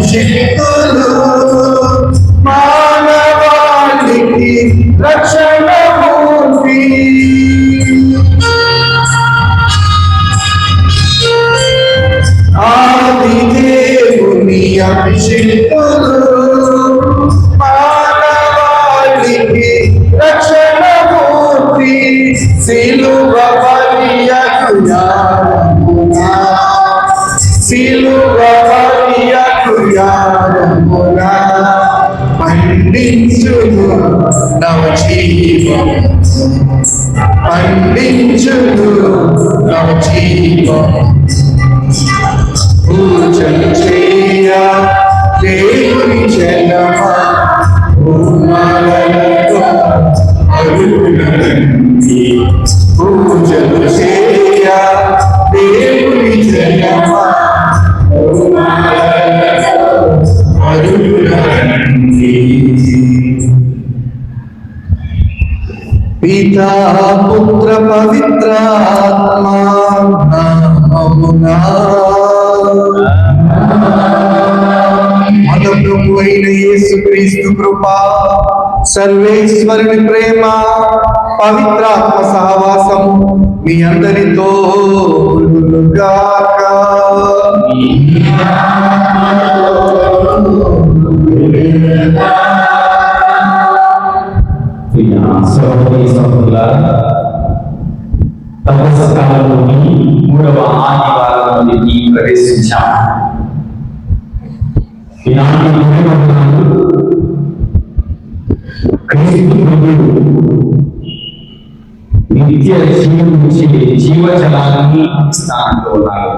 అభిషేకులు మానవాళికి రక్షణ మూర్తి. ఆది దేవుని అభిషేకులు మానవాళికి రక్షణ మూర్తి. సిలువ బలియగుయారమునా, సిలువ బలియగుయారమునా పండించును నవజీవం, పండించును నవజీవం. పూజలు చేయ దేవుని జనమా, భూమాలతో అరుణండి. పూజలు చేయ దేవుని జనమా, భూమాలతో అరుణండి. పితా పుత్ర పవిత్రాత్మ నామమునా మన ప్రభు అయిన యేసుక్రీస్తు కృప, సర్వేశ్వరుని ప్రేమ, పవిత్రాత్మ సహవాసం మీ అందరితో ఉండుగాక. సహోదరి సహోదరులారా, తపస్సు కాలంలోని 3వ ఆదివారంలోనికి ప్రవేశించాం. ఈనాటి క్రీస్తు నిత్య జీవించే జీవజలాన్ని స్థానంలో ఉన్నారు.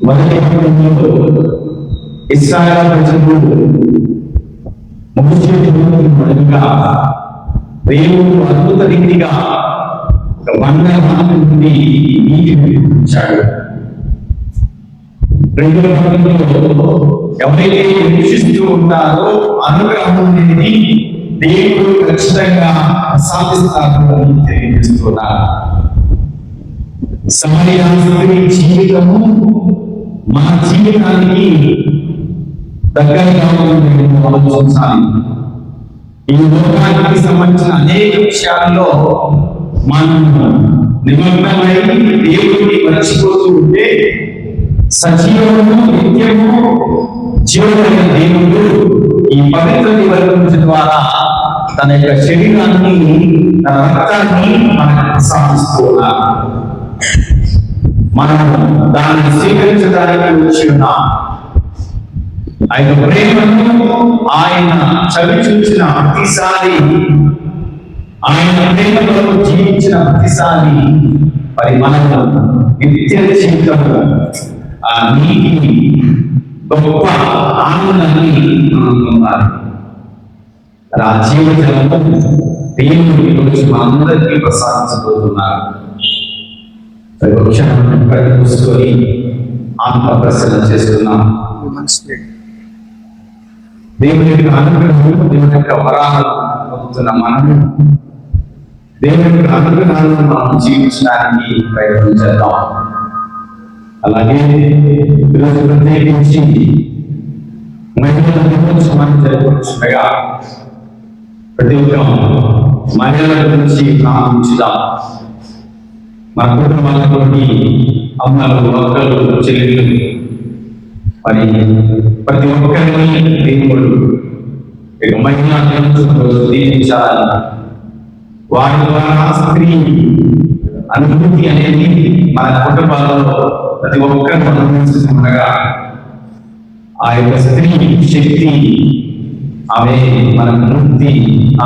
మొదటి ఇశ్రాయేలు ప్రజలు మొదలుగా దేవుడు అద్భుత రీతిగా ఒక బంగారం నుండి నీటిని పిలిపించాడు. ఎవరైతే నిరీక్షిస్తూ ఉంటారో అనుగ్రహం అనేది దేవుడు ఖచ్చితంగా సాధిస్తారని తెలియజేస్తున్నారు. సమరయ స్త్రీ జీవితము మన జీవితానికి దగ్గరగా ఆలోచించాలి. ఈ లోకానికి సంబంధించిన అనేక విషయాల్లో మనం నిమగ్నమై దేవుడిని మర్చిపోతూ ఉంటే, సజీవము నిత్యము జీవమైన దేవుడు ఈ పవిత్ర నివర్తన ద్వారా తన యొక్క శరీరాన్ని, తన రక్తాన్ని మనకు ప్రసాదిస్తూ ఉన్నారు. మనం దాన్ని స్వీకరించడానికి వచ్చి ఉన్నాం. ఆయన ప్రేమను ఆయన చవి చూచిన ప్రతిసారి, ఆయన ప్రేమలో జీవించిన ప్రతిసారి మరి మనము నిత్య జీవితము ఆ నీటిని గొప్ప ఆనందాన్ని పొందాలి. ఆ జీవితము దేవుడు ఈరోజు మనందరికీ ప్రసాదించబోతున్నారు. చూసుకొని ఆత్మ ప్రసన్న చేస్తున్నాం. దేవుని యొక్క అనుగ్రహం, దేవుని యొక్క వరాలు పొందుతున్న మనము దేవుని యొక్క అనుగ్రహాలను మనం జీవించడానికి ప్రయత్నం చేద్దాం. అలాగే ఈరోజు ప్రత్యేకించి మహిళల దినోత్సవాన్ని జరుపుకుంటుండగా ప్రతి ఒక్క మహిళల గురించి ప్రారంభించుదాం. మన కుటుంబాలతోటి అమ్మలు, అక్కలు, చెల్లెళ్ళు మరి ప్రతి ఒక్కరిని దేవుడు ఇక మహిళా దినోత్సవం దీవించాలని, వారి ద్వారా స్త్రీ అనుభూతి అనేది మన కుటుంబాలలో ప్రతి ఒక్కరిని అనుభవిస్తుండగా ఆ యొక్క స్త్రీ శక్తి, ఆమె మన ముక్తి,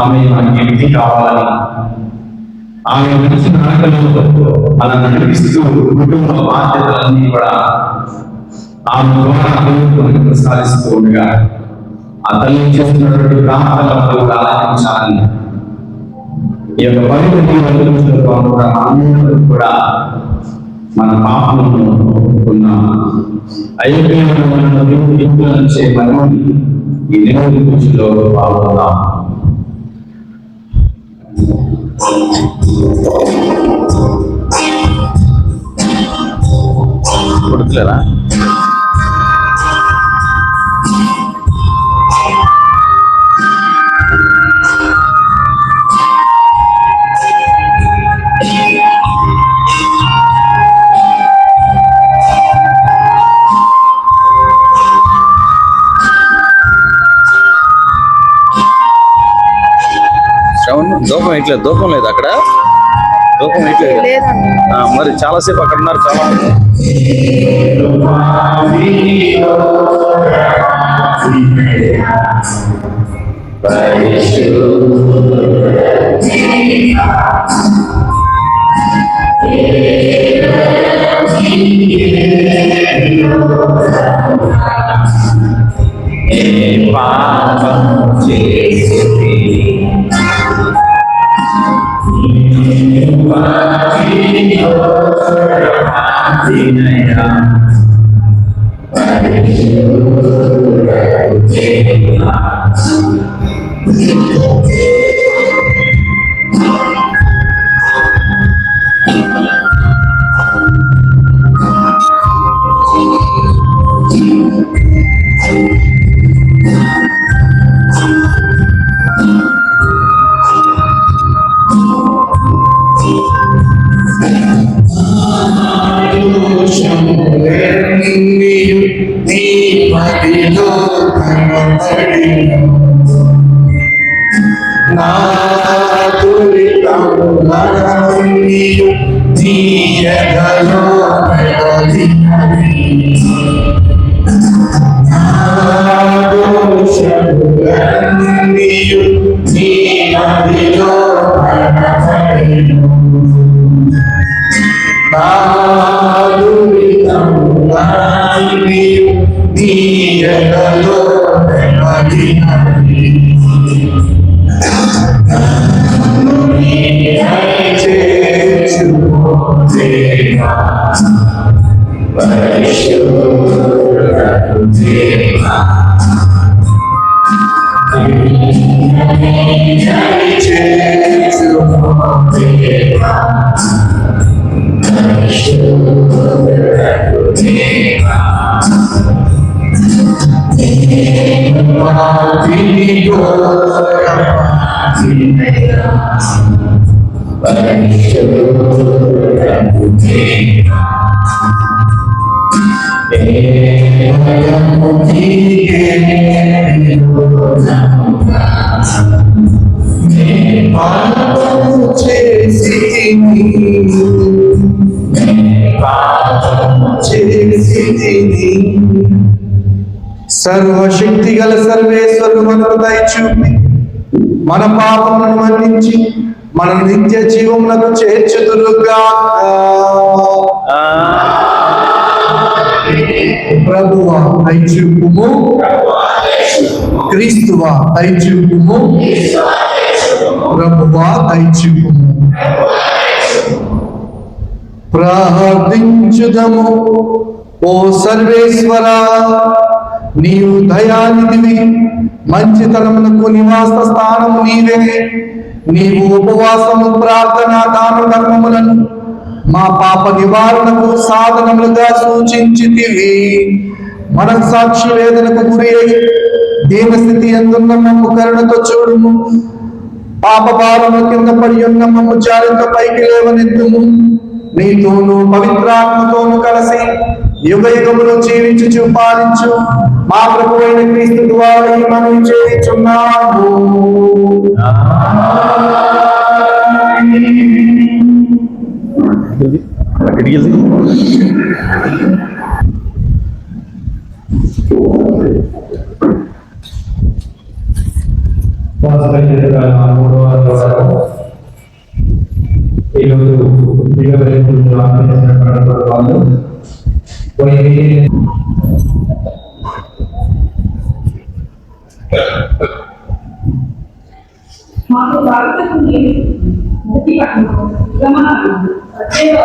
ఆమె మన వ్యక్తి కావాలని, ఆమె మంచి నడకలు మనం నడిపిస్తూ కుటుంబ బాధ్యతలన్నీ కూడా ఆమె ద్వారా మనకు ప్రసాదిస్తూ ఉండగా ఆ తల్లి చేస్తున్నటువంటి ప్రాంతాలను కూడా ఆలోచించాలని, ఈ యొక్క పవిత్ర కూడా మన పాపమును ఉన్న అయోగ్యమైన నుంచి మనం ఈ నిరోధి పూజలో పాల్గొందాం. కొడుకులేరా శ్రవణ్ దూపం వేయట్లేదు, దూపం లేదు అక్కడ, దూపం వేయట్లేదు. మరి చాలాసేపు అక్కడ ఉన్నారు చాలా మంది. సర్వశక్తి గల సర్వేశ్వరుడు మనకు దయచూపి మన పాపములను మన్నించి మన నిత్య జీవములకు చేర్చుదురుగా. ప్రభువా దయచూపుము, క్రీస్తువా దయచూపుము, ప్రభువా దయచూపుము. ప్రార్థించుదము. ఓ సర్వేశ్వరా, నీవు దయానిధివి, మంచితనమునకు నివాస స్థానము నీవే. నీవు ఉపవాసము, ప్రార్థన, దాన ధర్మములను మా పాప నివారణకు సాధనములుగా సూచించితివి. మన సాక్షి వేదనకు గురి అయి దీనస్థితి ఎందున్న మమ్ము కరుణతో చూడుము. పాప భారము కింద పడి ఉన్న మమ్ము చారిత పైకి లేవనెత్తుము. నీతోను పవిత్రాత్మతోను కలిసి యుగ యుగములు జీవించు పాలించు మా ప్రభువైన క్రీస్తు ద్వారా మనం చేయుచున్నాము. మాకు భారతకు ముక్తి గమనాలు ప్రత్యేక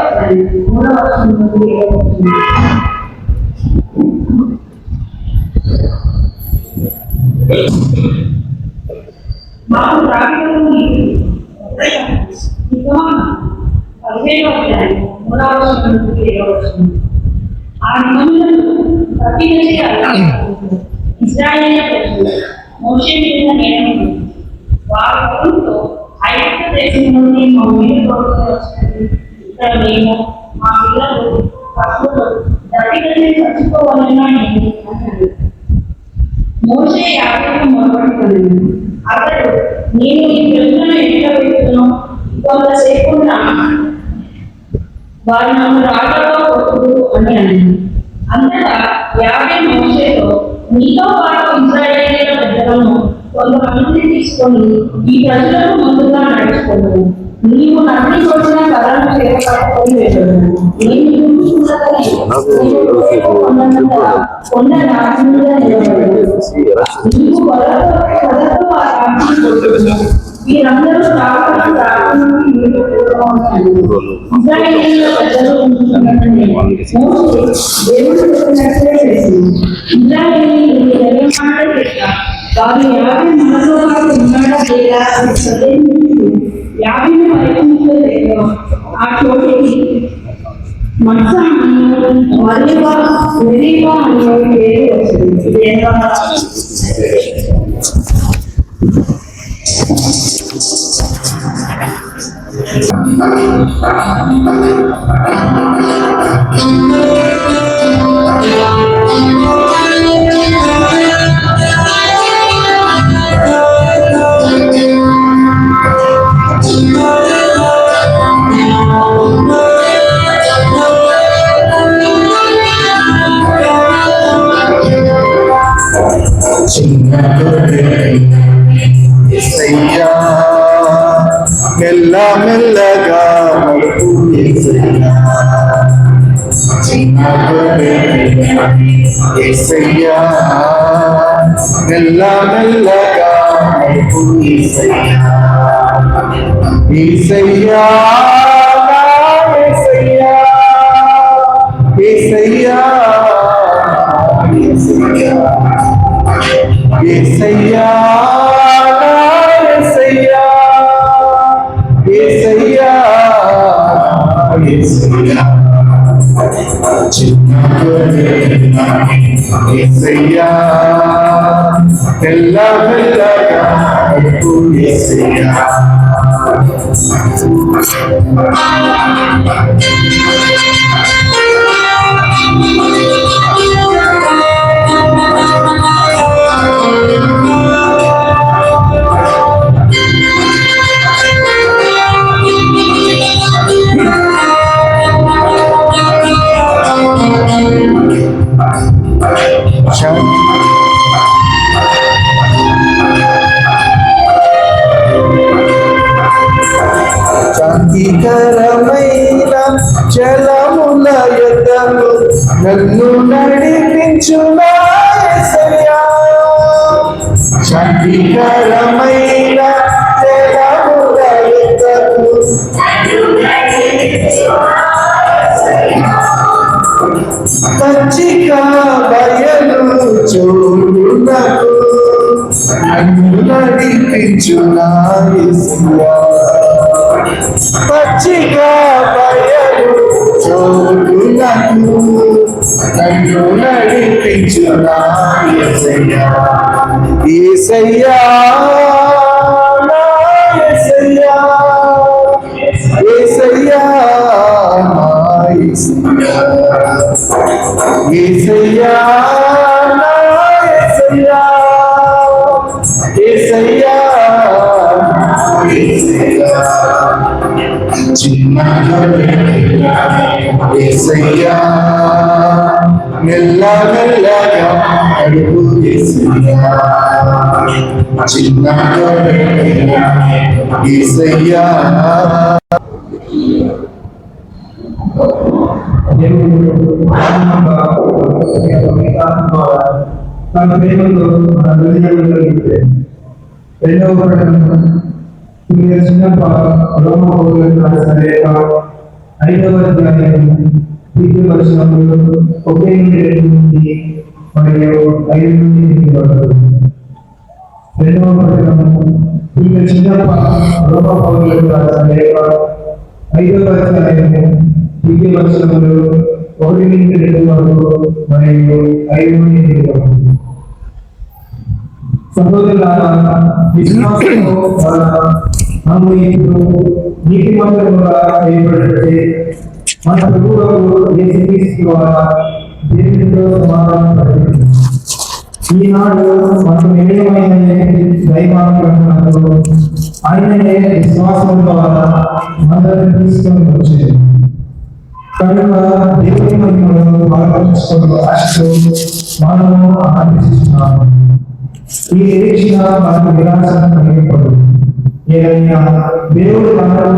3వ వర్షం నుండి మాకు భారతకు గమనాలు 3వ వర్షం నుండి ఆ నిబంధనలు ప్రతినిధి ఇజ్రాయేల్ మోషే మీద నేను వారితో ఐక్య దేశం నుండి మా మీరు వచ్చినది. ఇక్కడ మేము మా పిల్లలు పశువులు దట్టికల్ని చచ్చిపోవాలని అన్నాడు. మోషే యాకోబును మొరపెట్టుకొనెను. అతడు నేను ఈ ప్రజలను కొంతసేపు వారు నన్ను రాళ్ళతో కొట్టుడు అని అన్నాను. అంతటా యావే మోషేతో, నీతో పాటు ఇశ్రాయేలీయుల పెద్దలను కొంతమందిని తీసుకొని ఈ ప్రజలను ముందుగా నడుచుకోను. నీవు నన్ను కొట్టిన కర్రను చేపట్టుకొని వెళ్ళను. నేను చూసుకున్నదనే కొండ నాటి మీద నిలబడను. నీవు కర్రతో ఆ రాజ్యం కొట్టును. వీరందరూ ఇశ్రాయేలీయుల పెద్దలు దేవుడు చెప్పినట్లే చేసింది. ఇశ్రాయేలీయులు ఎవరి మాట లేక వారు 50 మనలో వారు ఉన్నాడా లేదా అని సందేహించి 50 పరిగణించలేక ఆ చోటికి మత్సా మరేవా మెరీవా అనే పేరు వచ్చింది. మెల్ల మెల్లగా యేసయ్యా మెల్ల మెల్లగా యేసయ్యా యేసయ్యా యేసయ్యా యేసయ్యా యేసయ్యా యేసయ్యా మెల్ల మెల్లగా యేసయ్యా శాంతికరమైన జలముల యొద్దకు నన్ను నడిపించునా యేసయ్యా. శాంతికరమైన జలముల యొద్దకు పచ్చిక బయలు చూడునకు నన్ను నడిపించునా యేసయ్యా. పచ్చిక బయలు చూడునకు నన్ను నడిపించునా యేసయ్యా. యేసయ్యా నా యేసయ్యా యేసయ్యా నా యేసయ్యా యేసయ్యా నా యేసయ్యా యేసయ్యా యేసయ్యా యేసయ్యా మెల్ల మెల్లగా అడుగు యేసయ్యా చిన్న యేసయ్యా. తన ప్రేమతో మన హృదయాలు కలిగితే రెండవ ప్రకటన చిన్నప్ప రోమ పౌరులకు రాసిన లేఖ 5వ అధ్యాయం 3వ వచనములు 1 నుండి 2 నుండి మరియు 5 నుండి 8 వరకు. రెండవ ప్రకటన చిన్నప్ప రోమ పౌరులకు రాసిన లేఖ 5వ అధ్యాయం 3వ వచనములు 1 నుండి 2 వరకు మరియు 5 నుండి 8 వరకు. సహోదరులారా, విశ్వాసంతో మనము ఇప్పుడు నీతిమంతులుగా చేయబడితే మన ప్రభువుకు యేసుక్రీస్తు ద్వారా దేవునితో సమాధానం కలిగింది. ఈనాడు మనకు నిజమైన దైవానుగ్రహంతో ఆయననే విశ్వాసం ద్వారా అందరిని తీసుకొని వచ్చేది. కనుక దేవుని మహిమను పాల్పంచుకున్న ఆశతో మనము ఆనందిస్తున్నాము. ఈ నిరీక్షణ మనకు నిరాశను కలిగిపడు. ఏదైనా దేవుడు మనలో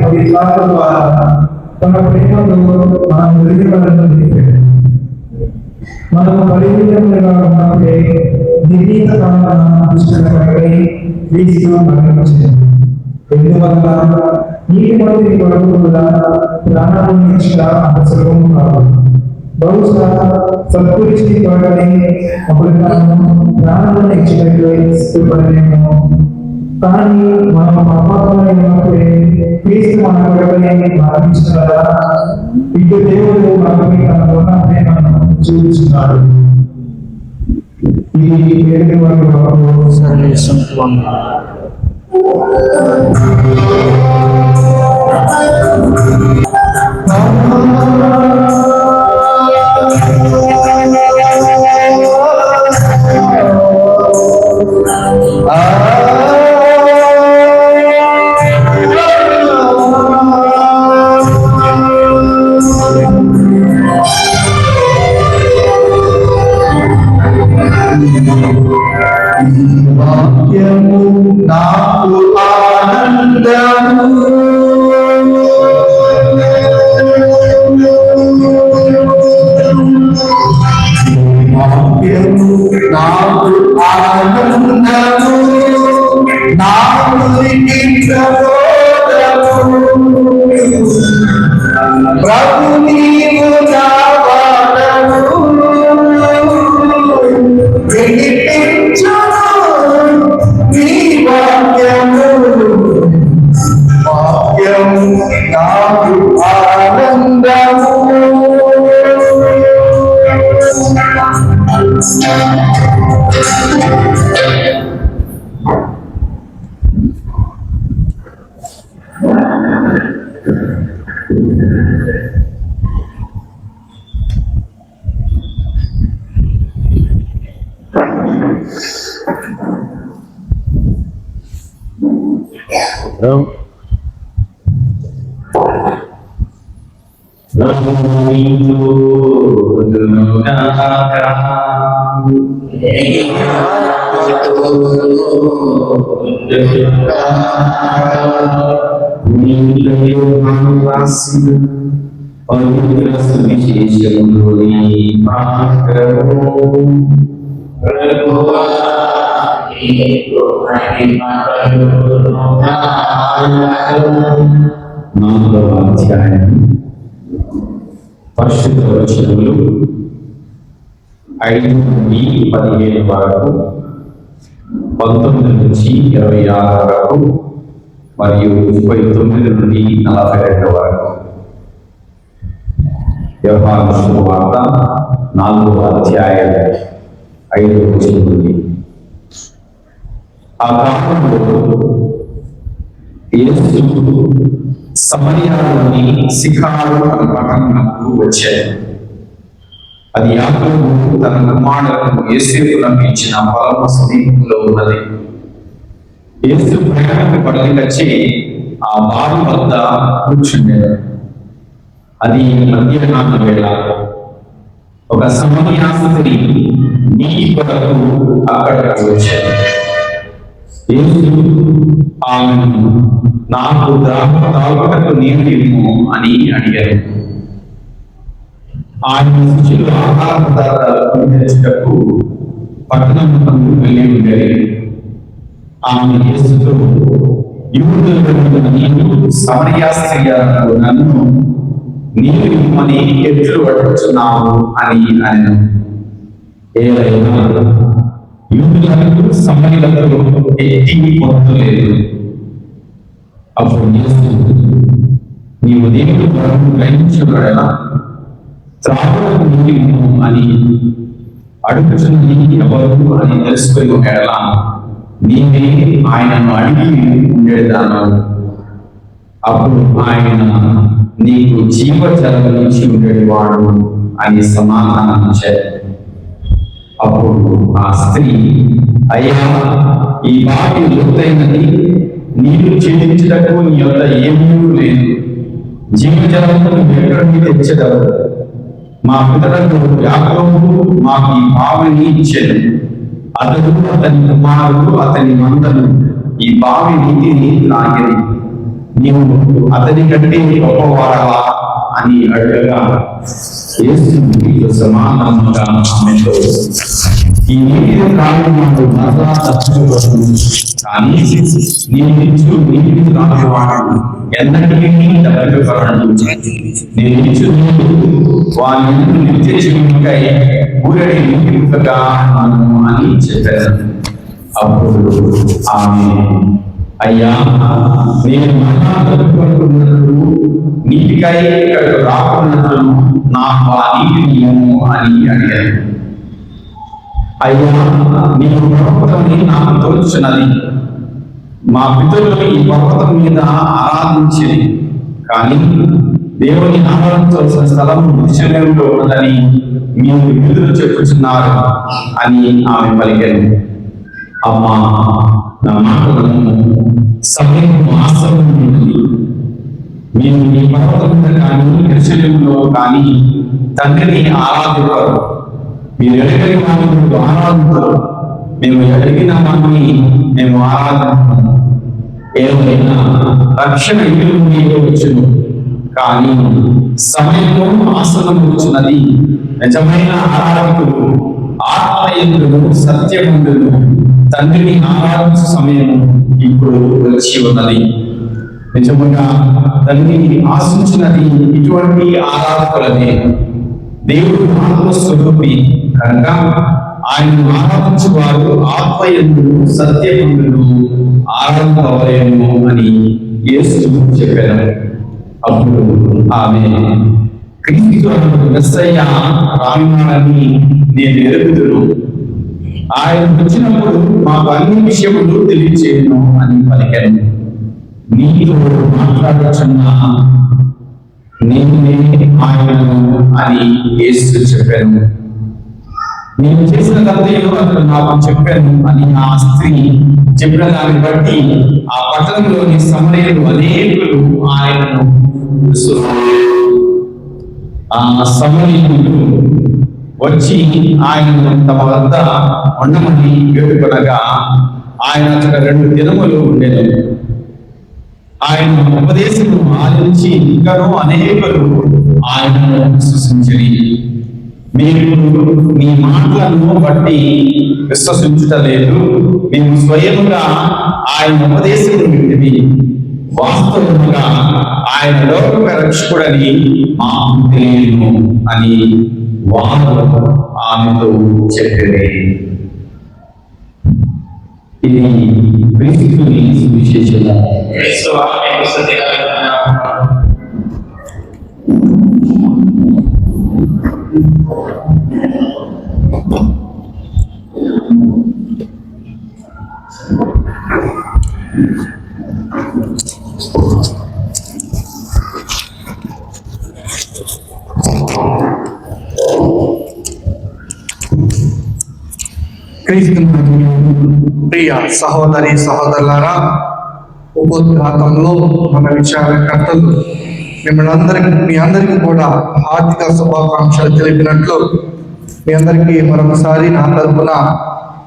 పవిత్రాత్మ ద్వారా తన ప్రేమలో మన హృదయాలను నింపాడు. మనము పరిమితంగా ఉన్నప్పుడే నిర్ణీత కారణాన్ని క్రీస్తు మరణించాడు. ఎందువల్ల నీటి మంది కొరకు కూడా ప్రాణాలను ఇచ్చిన అవసరం కాదు. బహుశా సత్పురుషుని కొరకనే అప్పుడు ప్రాణాలను ఇచ్చినట్లు ఇష్టపడలేము. కానీ మనం పాపాత్మైనప్పుడే క్రీస్తు మన కొరకనే మరణించిన కదా. ఇటు దేవుడు మనపై తన ఉన్న ప్రేమను చూపిస్తున్నాడు. ఇది వేరే వారి వాక్యము నాకు ఆనందము, వాక్యము నాకు ఆనందము, నాకునికి ప్రబోధము. ప్రభు నీవు నా వాదము వినిపించును, నీ వాక్యము వాక్యము నాకు ఆనందము. పరిశుద్ధ వచనములు 5 నుండి 17 వరకు, 19 నుంచి 26 వరకు మరియు 39 నుండి 42 వరకు. యోహాను శుభవార్త 4వ అధ్యాయం 5వ వచనం నుండి. ఆ కాలంలో యేసు సమరయలోని సిఖారు అనే పట్టణమునకు వచ్చాడు. అది యాకోబు తన కుమారులకు యోసేపునకు ఇచ్చిన పొలము సమీపంలో ఉన్నది. యేసు ప్రయాణకు బయలుకొచ్చి ఆ బావి వద్ద కూర్చుండేది. అది మధ్యాహ్న వేళ. ఒక సమరయ స్త్రీ నీటి కొరకు అక్కడికి వచ్చాడు. యేసు ఆమెను, నాకు తాగుటకు నీరు ఇవ్వు అని అడిగారు. ఆయన శిష్యులు ఆహార పదార్థాలు తెచ్చుటకు పట్టణంకు వెళ్ళి ఉండేది. ఆమె యేసుతో, యూదులకు నీవు సమరయ స్త్రీలకు నన్ను నీరు ఇవ్వమని ఎట్లు అడుగుతున్నావు అని అనెను. ఏదైనా యూదులకు సమరయులకు ఎట్టి పొందు లేదు. అప్పుడు యేసు, నీవు దేవుని వరము గ్రహించబడలా త్రాగుటకు నీవు అని అడుగుతున్నది ఎవరు అని తెలుసుకొని ఒకవేళ నీవే ఆయనను అడిగి ఉండేదాను. అప్పుడు ఆయన, నీకు జీవజలం నుంచి ఉండేవాడు అని సమాధానం ఇచ్చాడు. అప్పుడు ఆ స్త్రీ, అయ్యా ఈ బావి లోతైనది, నీరు ఛేదించుటకు నీ యొక్క ఏమీ లేదు. జీవజలమును ఎక్కడికి తెచ్చదవు. మా పితరులకు యాకోబు మాకు ఈ బావిని ఇచ్చెను. అతడు, అతని కుమారుడు, అతని మందలు ఈ బావి నీటిని త్రాగిరి. నీవు అతని కంటే గొప్పవాడవా అని అడగగా యేసు నీతో సమానంగా ఆమెతో, ఈ నీటిని త్రాగి మాకు మరలా తప్పించబడదు, కానీ నీవిచ్చు నీటిని త్రాగేవాడు ఎన్నటికీ తప్పించబడడు. నేను ఇచ్చు వాని నిత్య జీవునికై ఊరడి నింపుగా అని చెప్పారు. అప్పుడు ఆమె, అయ్యా, నేను మరలా తప్పిపడుతున్నట్లు నీటికై ఇక్కడకు రాకున్నట్లు నాకు ఆ నీటిని ఇవ్వు అని అడిగారు. అయ్యా, నీవు పర్వతాన్ని నాకు తోచున్నది. మా పితరులు ఈ పర్వతం మీద ఆరాధించింది, కానీ దేవుని ఆరాధించవలసిన స్థలం నిశ్చయంలో ఉన్నదని మీరు ఎదురు చెప్పుచున్నారు అని ఆమె పలికారు. అమ్మా, నా మాటలను సమయం ఆసన్నమైనది. మేము ఈ పర్వతం మీద కానీ నిశ్చయంలో కానీ తండ్రిని ఆరాధించరు. మీరు ఎడగని వారిని ఆరాధించరు. మేము ఎడిగిన వారిని మేము ఆరాధించము. ఏమైనా రక్షణ ఇల్లు వచ్చును, కానీ సమయము ఆసనం వచ్చినది. నిజమైన ఆరాధకులు ఆత్మయందులు సత్యమందులు తండ్రిని ఆరాధించే సమయం ఇప్పుడు వచ్చి ఉన్నది. నిజముగా తండ్రిని ఆశించినది ఇటువంటి ఆరాధకులనే. దేవుడు ఆత్మస్వరూపి కనుక ఆయన ఆరాధించే వారు ఆత్మయందులు సత్యమందులు ఆరాధించవలేము అని యేసు చెప్పారు. అప్పుడు ఆమె, క్రీస్తు మెస్సయ్య రానున్నాడని నేను ఎరుగుదును. ఆయన వచ్చినప్పుడు మాకు అన్ని విషయములు తెలియచేయను అని పలికాను. నీతో మాట్లాడుచున్న నేనే ఆయనను అని యేసు చెప్పాను. నేను చేసిన తప్పేదో అతను నాకు చెప్పాను అని ఆ స్త్రీ చెప్పిన దాన్ని బట్టి ఆ పట్టణంలోని సమరయులు అనేకులు ఆయనను ఆ సమరయులు వచ్చి ఆయనను తమ వద్ద ఉండమని వేడుకొనగా ఆయన అక్కడ 2 దినములు ఉండేది. ఆయన ఉపదేశము ఆలించి ఇంకనూ అనేకులు ఆయనను విశ్వసించిరి. మీరు మీ మాటలను బట్టి విశ్వసించుటలేదు, మేము స్వయముగా ఆయన ఉపదేశము వింటివి. వాస్తవముగా ఆయన లోక రక్షకుడని మాకు తెలియను అని వారు ఆమెతో చెప్పేది. ఇది క్రీస్తుని సువిశేషము. ప్రియ సహోదరి సహోదరులారా, ఉపోద్ఘాతంలో మన విచారకర్తలు మీ అందరికీ కూడా హార్దిక శుభాకాంక్షలు తెలిపినట్లు మీ అందరికీ మరొకసారి నా తరపున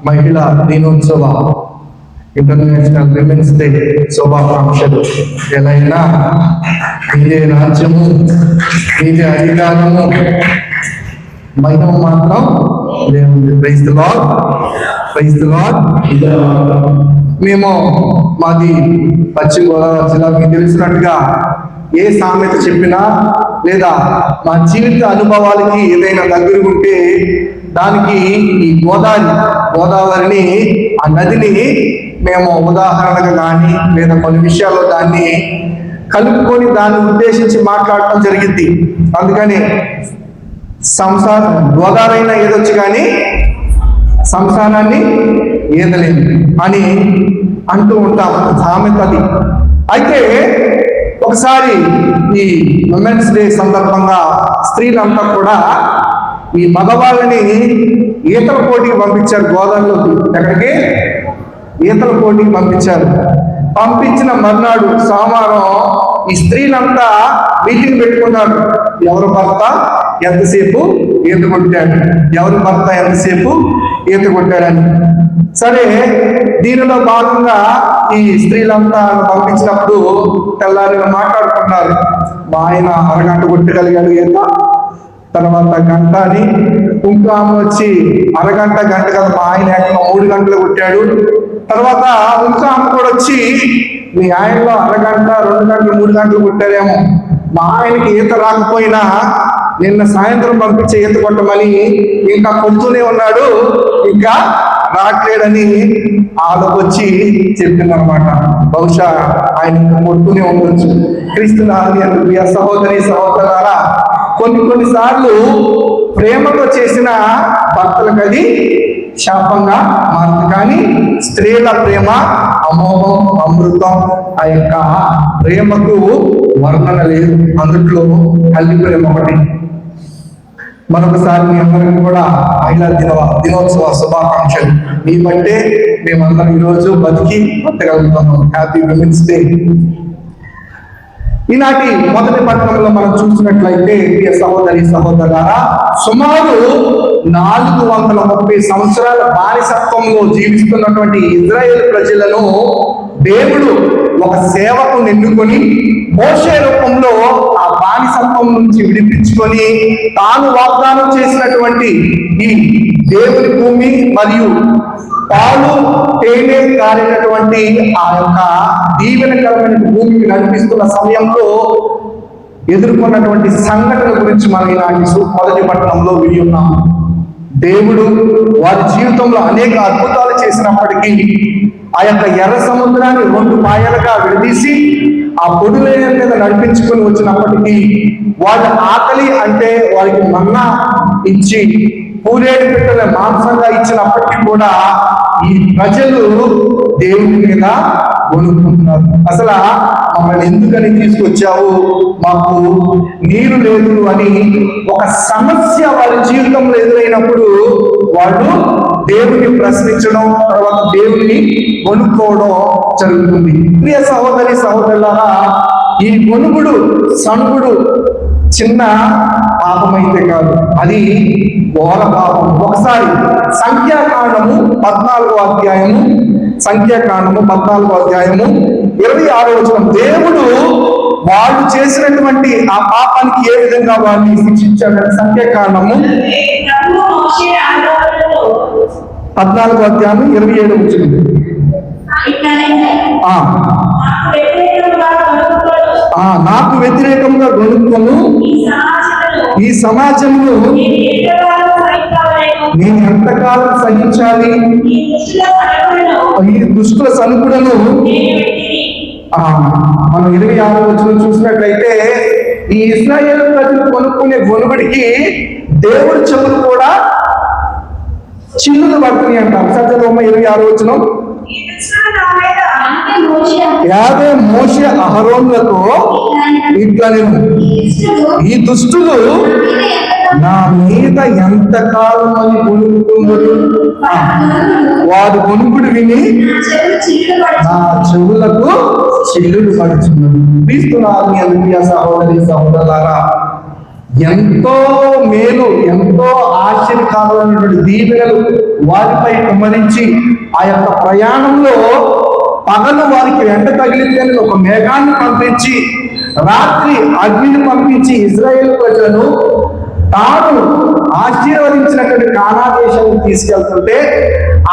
మహిళా దినోత్సవ ఇంటర్నేషనల్ విమెన్స్ డే శుభాకాంక్షలు. ఎలా అయినా మీదే రాజ్యము, మీదే అధికారము, మహిమ మాత్రం దేవుని. Praise the lord, praise the lord. మేము మాది పశ్చిమ గోదావరి జిల్లా, మీకు తెలిసినట్టుగా ఏ సామెత చెప్పినా లేదా మా జీవిత అనుభవాలకి ఏదైనా దగ్గర ఉంటే దానికి ఈ గోదావరిని ఆ నదిని మేము ఉదాహరణగా కానీ లేదా కొన్ని విషయాల్లో దాన్ని కలుపుకొని దాన్ని ఉద్దేశించి మాట్లాడటం జరిగింది. అందుకని గోదావరి అయినా ఏదొచ్చు కానీ సంసారాన్ని ఈదలేదు అని అంటూ ఉంటాం, సామెతది. అయితే ఒకసారి ఈ ఉమెన్స్ డే సందర్భంగా స్త్రీలంతా కూడా ఈ మగవాళ్ళని ఈతల పోటీకి పంపించారు గోదావరిలోకి. ఎక్కడికి? ఈతల పోటీకి పంపించారు. పంపించిన మర్నాడు సోమవారం ఈ స్త్రీలంతా మీటింగ్ పెట్టుకున్నారు. ఎవరు భర్త ఎంతసేపు ఈత కొట్టాడు, ఎవరి భర్త ఎంతసేపు ఈత కొట్టాడని. సరే, దీనిలో భాగంగా ఈ స్త్రీలంతా పంపించినప్పుడు తెల్లారి మాట్లాడుకున్నారు. మా ఆయన అరగంట కొట్టగలిగాడు ఈత, తర్వాత గంట అని. ఇంకో ఆమె వచ్చి అరగంట గంట కదా, మా ఆయన ఏకంగా 3 గంటలు కొట్టాడు. తర్వాత ఇంకో ఆమె కూడా వచ్చి మీ ఆయనలో అరగంట 2 గంటలు 3 గంటలు కొట్టారేమో, మా ఆయనకి ఈత రాకపోయినా నిన్న సాయంత్రం పంపించే ఈత కొట్టమని ఇంకా కొడుతూనే ఉన్నాడు, ఇంకా రాట్లేడని ఆలోకొచ్చి చెప్పిందనమాట. బహుశా ఆయన ఇంకా కొడుతూనే ఉండొచ్చు. క్రీస్తునాథుని ప్రియ సహోదరి సహోదరులారా, కొన్నిసార్లు ప్రేమతో చేసిన భర్తలకు అది శాపంగా మారుతుంది. కానీ స్త్రీల ప్రేమ అమోఘం, అమృతం. ఆ యొక్క ప్రేమకు వర్ణన లేదు. అందుట్లో తల్లి ప్రేమ ఒకటి. మరొకసారి మీ అందరికీ కూడా మహిళా దినోత్సవ శుభాకాంక్షలు. మీ బట్టే మేమందరం ఈరోజు బతికి బతకగలుగుతున్నాం. Happy women's day. ఈనాటి మొదటి పట్టణంలో మనం చూసినట్లయితే సహోదరి సహోదరులారా, సుమారు 430 సంవత్సరాల బానిసత్వంలో జీవిస్తున్నటువంటి ఇజ్రాయేల్ ప్రజలను దేవుడు ఒక సేవకు ఎన్నుకొని మోషే రూపంలో ఆ బానిసత్వం నుంచి విడిపించుకొని తాను వాగ్దానం చేసినటువంటి ఈ దేవుని భూమి మరియు పాలు తేనె కారినటువంటి ఆ యొక్క దీవెనకరమైన భూమికి నడిపిస్తున్న సమయంలో ఎదుర్కొన్నటువంటి సంఘటన గురించి మనం ఈనాటి మొదటి పట్టణంలో విని ఉన్నాం. దేవుడు వారి జీవితంలో అనేక అద్భుతాలు చేసినప్పటికీ ఆ యొక్క ఎర్ర సముద్రాన్ని 2 పాయలుగా విడదీసి ఆ పొడుల మీద నడిపించుకొని వచ్చినప్పటికీ వాళ్ళ ఆకలి అంటే వారికి మన్నా ఇచ్చి పూరేడు పెట్టిన మాంసంగా ఇచ్చినప్పటికీ కూడా ఈ ప్రజలు దేవుని మీద కొనుక్కుంటున్నారు. అసలు మమ్మల్ని ఎందుకని తీసుకొచ్చావు, మాకు నీరు లేదు అని ఒక సమస్య వారి జీవితంలో ఎదురైనప్పుడు వాళ్ళు దేవుని ప్రశ్నించడం, తర్వాత దేవుని కొనుక్కోవడం జరుగుతుంది. ప్రియ సహోదరి సహోదరులారా, ఈ గొనుగుడు సణుగుడు చిన్న పాపమైతే కాదు, అది ఘోర పాపం. ఒకసారి సంఖ్యాకాండము 14వ అధ్యాయము 26వ వచనం, దేవుడు వాళ్ళు చేసినటువంటి ఆ పాపానికి ఏ విధంగా వారిని శిక్షించాడని సంఖ్యాకాండము 14వ అధ్యాయం 27వ వచనం. నాకు వ్యతిరేకంగా గొనుక్కొను ఈ సమాజంలో నేను ఎంతకాలం సహించాలి, ఈ దుష్టుల సనుకులను. మనం 26వ వచనం చూసినట్లయితే ఈ ఇశ్రాయేలు ప్రజలు కొనుక్కునే గొనుగుడికి దేవుడి చెవులు కూడా చిల్లులు పడుతున్నాయి అంటారు. సత్యలోమ 26వ వచనం, యావే మోషే అహరోనులతో ఇట్లా, నేను ఈ దుష్టులు నా మీద ఎంతకాలం అని కొనుక్కుంటారు, వారు కొనుక్కుడు విని నా చెవులకు చిల్లులు పడుచున్నారు. క్రీస్తునాథుని ప్రియ సహోదరి సహోదరులారా, ఎంతో మేలు, ఎంతో ఆశ్చర్యకరమైనటువంటి దీవెనలు వారిపై కుమ్మరించి ఆ యొక్క ప్రయాణంలో పగలు వారికి ఎండ తగిలిందని ఒక మేఘాన్ని పంపించి, రాత్రి అగ్నిని పంపించి ఇజ్రాయేల్ ప్రజలను తాను ఆశీర్వదించినటువంటి కానా దేశానికి తీసుకెళ్తుంటే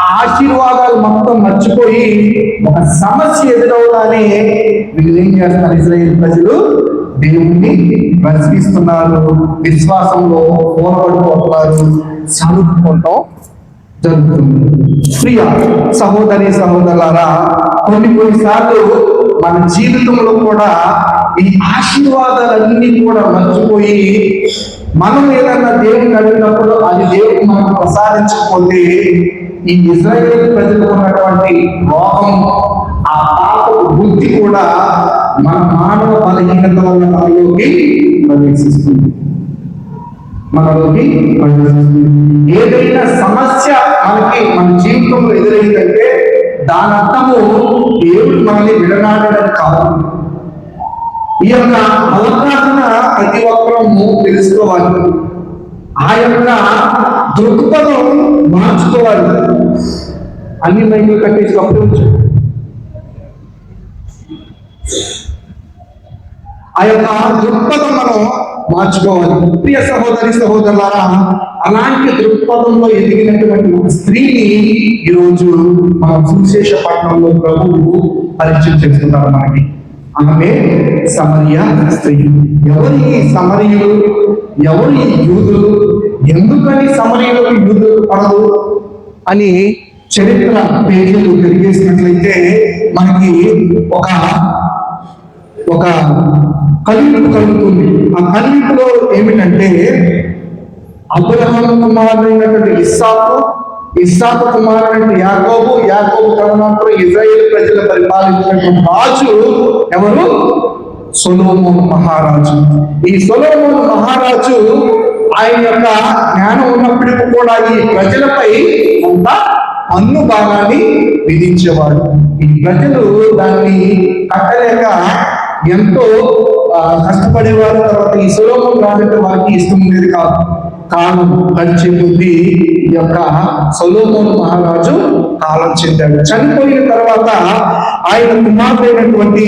ఆ ఆశీర్వాదాలు మొత్తం మర్చిపోయి ఒక సమస్య ఎదురవగానే వీళ్ళు ఏం చేస్తున్నారు? ఇజ్రాయేల్ ప్రజలు దేవుణ్ణి ప్రశ్నిస్తున్నారు, విశ్వాసంలో పోరాడుకుంటున్నారు, చదువుకుంటాం జరుగుతుంది. ప్రియ సహోదరి సహోదరులారా, కొన్నిసార్లు మన జీవితంలో కూడా ఈ ఆశీర్వాదాలన్నీ కూడా మర్చిపోయి మనం ఏదన్నా దేవుని అడిగినప్పుడు అది దేవుడు మనకు ప్రసాదించకపోతే ఈ ఇజ్రాయేల్ ప్రజలకు ఉన్నటువంటి రోగం, ఆ పాపపు బుద్ధి కూడా మన మానవ బలహీనత వల్ల మనలోకి ప్రవేశిస్తుంది. ఏదైనా సమస్య మనకి మన జీవితంలో ఎదురైందంటే దాని అర్థము దేవుడు మనల్ని విడనాడడం కాదు. ఈ యొక్క అవగాహన ప్రతి ఒక్కరము తెలుసుకోవాలి. ఆ యొక్క దృక్పథం మార్చుకోవాలి. అన్ని మైకులు కట్టేసి అప్పుడు ఆ యొక్క దృక్పథం మనం మార్చుకోవాలి. ప్రియ సహోదరి సహోదరులారా, అలాంటి దృక్పథంలో ఎదిగినటువంటి ఒక స్త్రీని ఈరోజు మన సువిశేష పట్టణంలో ప్రభువు పరిచయం చేస్తున్నారు మనకి. ఆమె సమరయ స్త్రీ. ఎవరు ఈ సమరయులు, ఎవరు ఈ యూదులు, ఎందుకని సమరయులకు యూదులు పడదు అని చరిత్ర పేజీలు తిరిగేసినట్లయితే మనకి ఒక కలిగింపు కలుగుతుంది. ఆ కలిగింపులో ఏమిటంటే, అబ్రహాము కుమారుడైనటువంటి ఇస్సాకు కుమారుడైన యాకోబు తరుణంలో ఇజ్రాయేల్ ప్రజలు పరిపాలించినటువంటి రాజు ఎవరు? సొలొమోను మహారాజు. ఈ సొలొమోను మహారాజు ఆయన యొక్క జ్ఞానం ఉన్నప్పటికీ కూడా ఈ ప్రజలపై కొంత పన్ను భాగాన్ని విధించేవాడు. ఈ ప్రజలు దాన్ని కట్టలేక ఎంతో కష్టపడేవారు. తర్వాత ఈ సొలొమోను రాజు వారికి ఇష్టం ఉండేది కాదు. కాలం గడిచే కొద్దీ ఈ యొక్క సొలొమోను మహారాజు కాలం చెందాడు. చనిపోయిన తర్వాత ఆయన కుమారుడైనటువంటి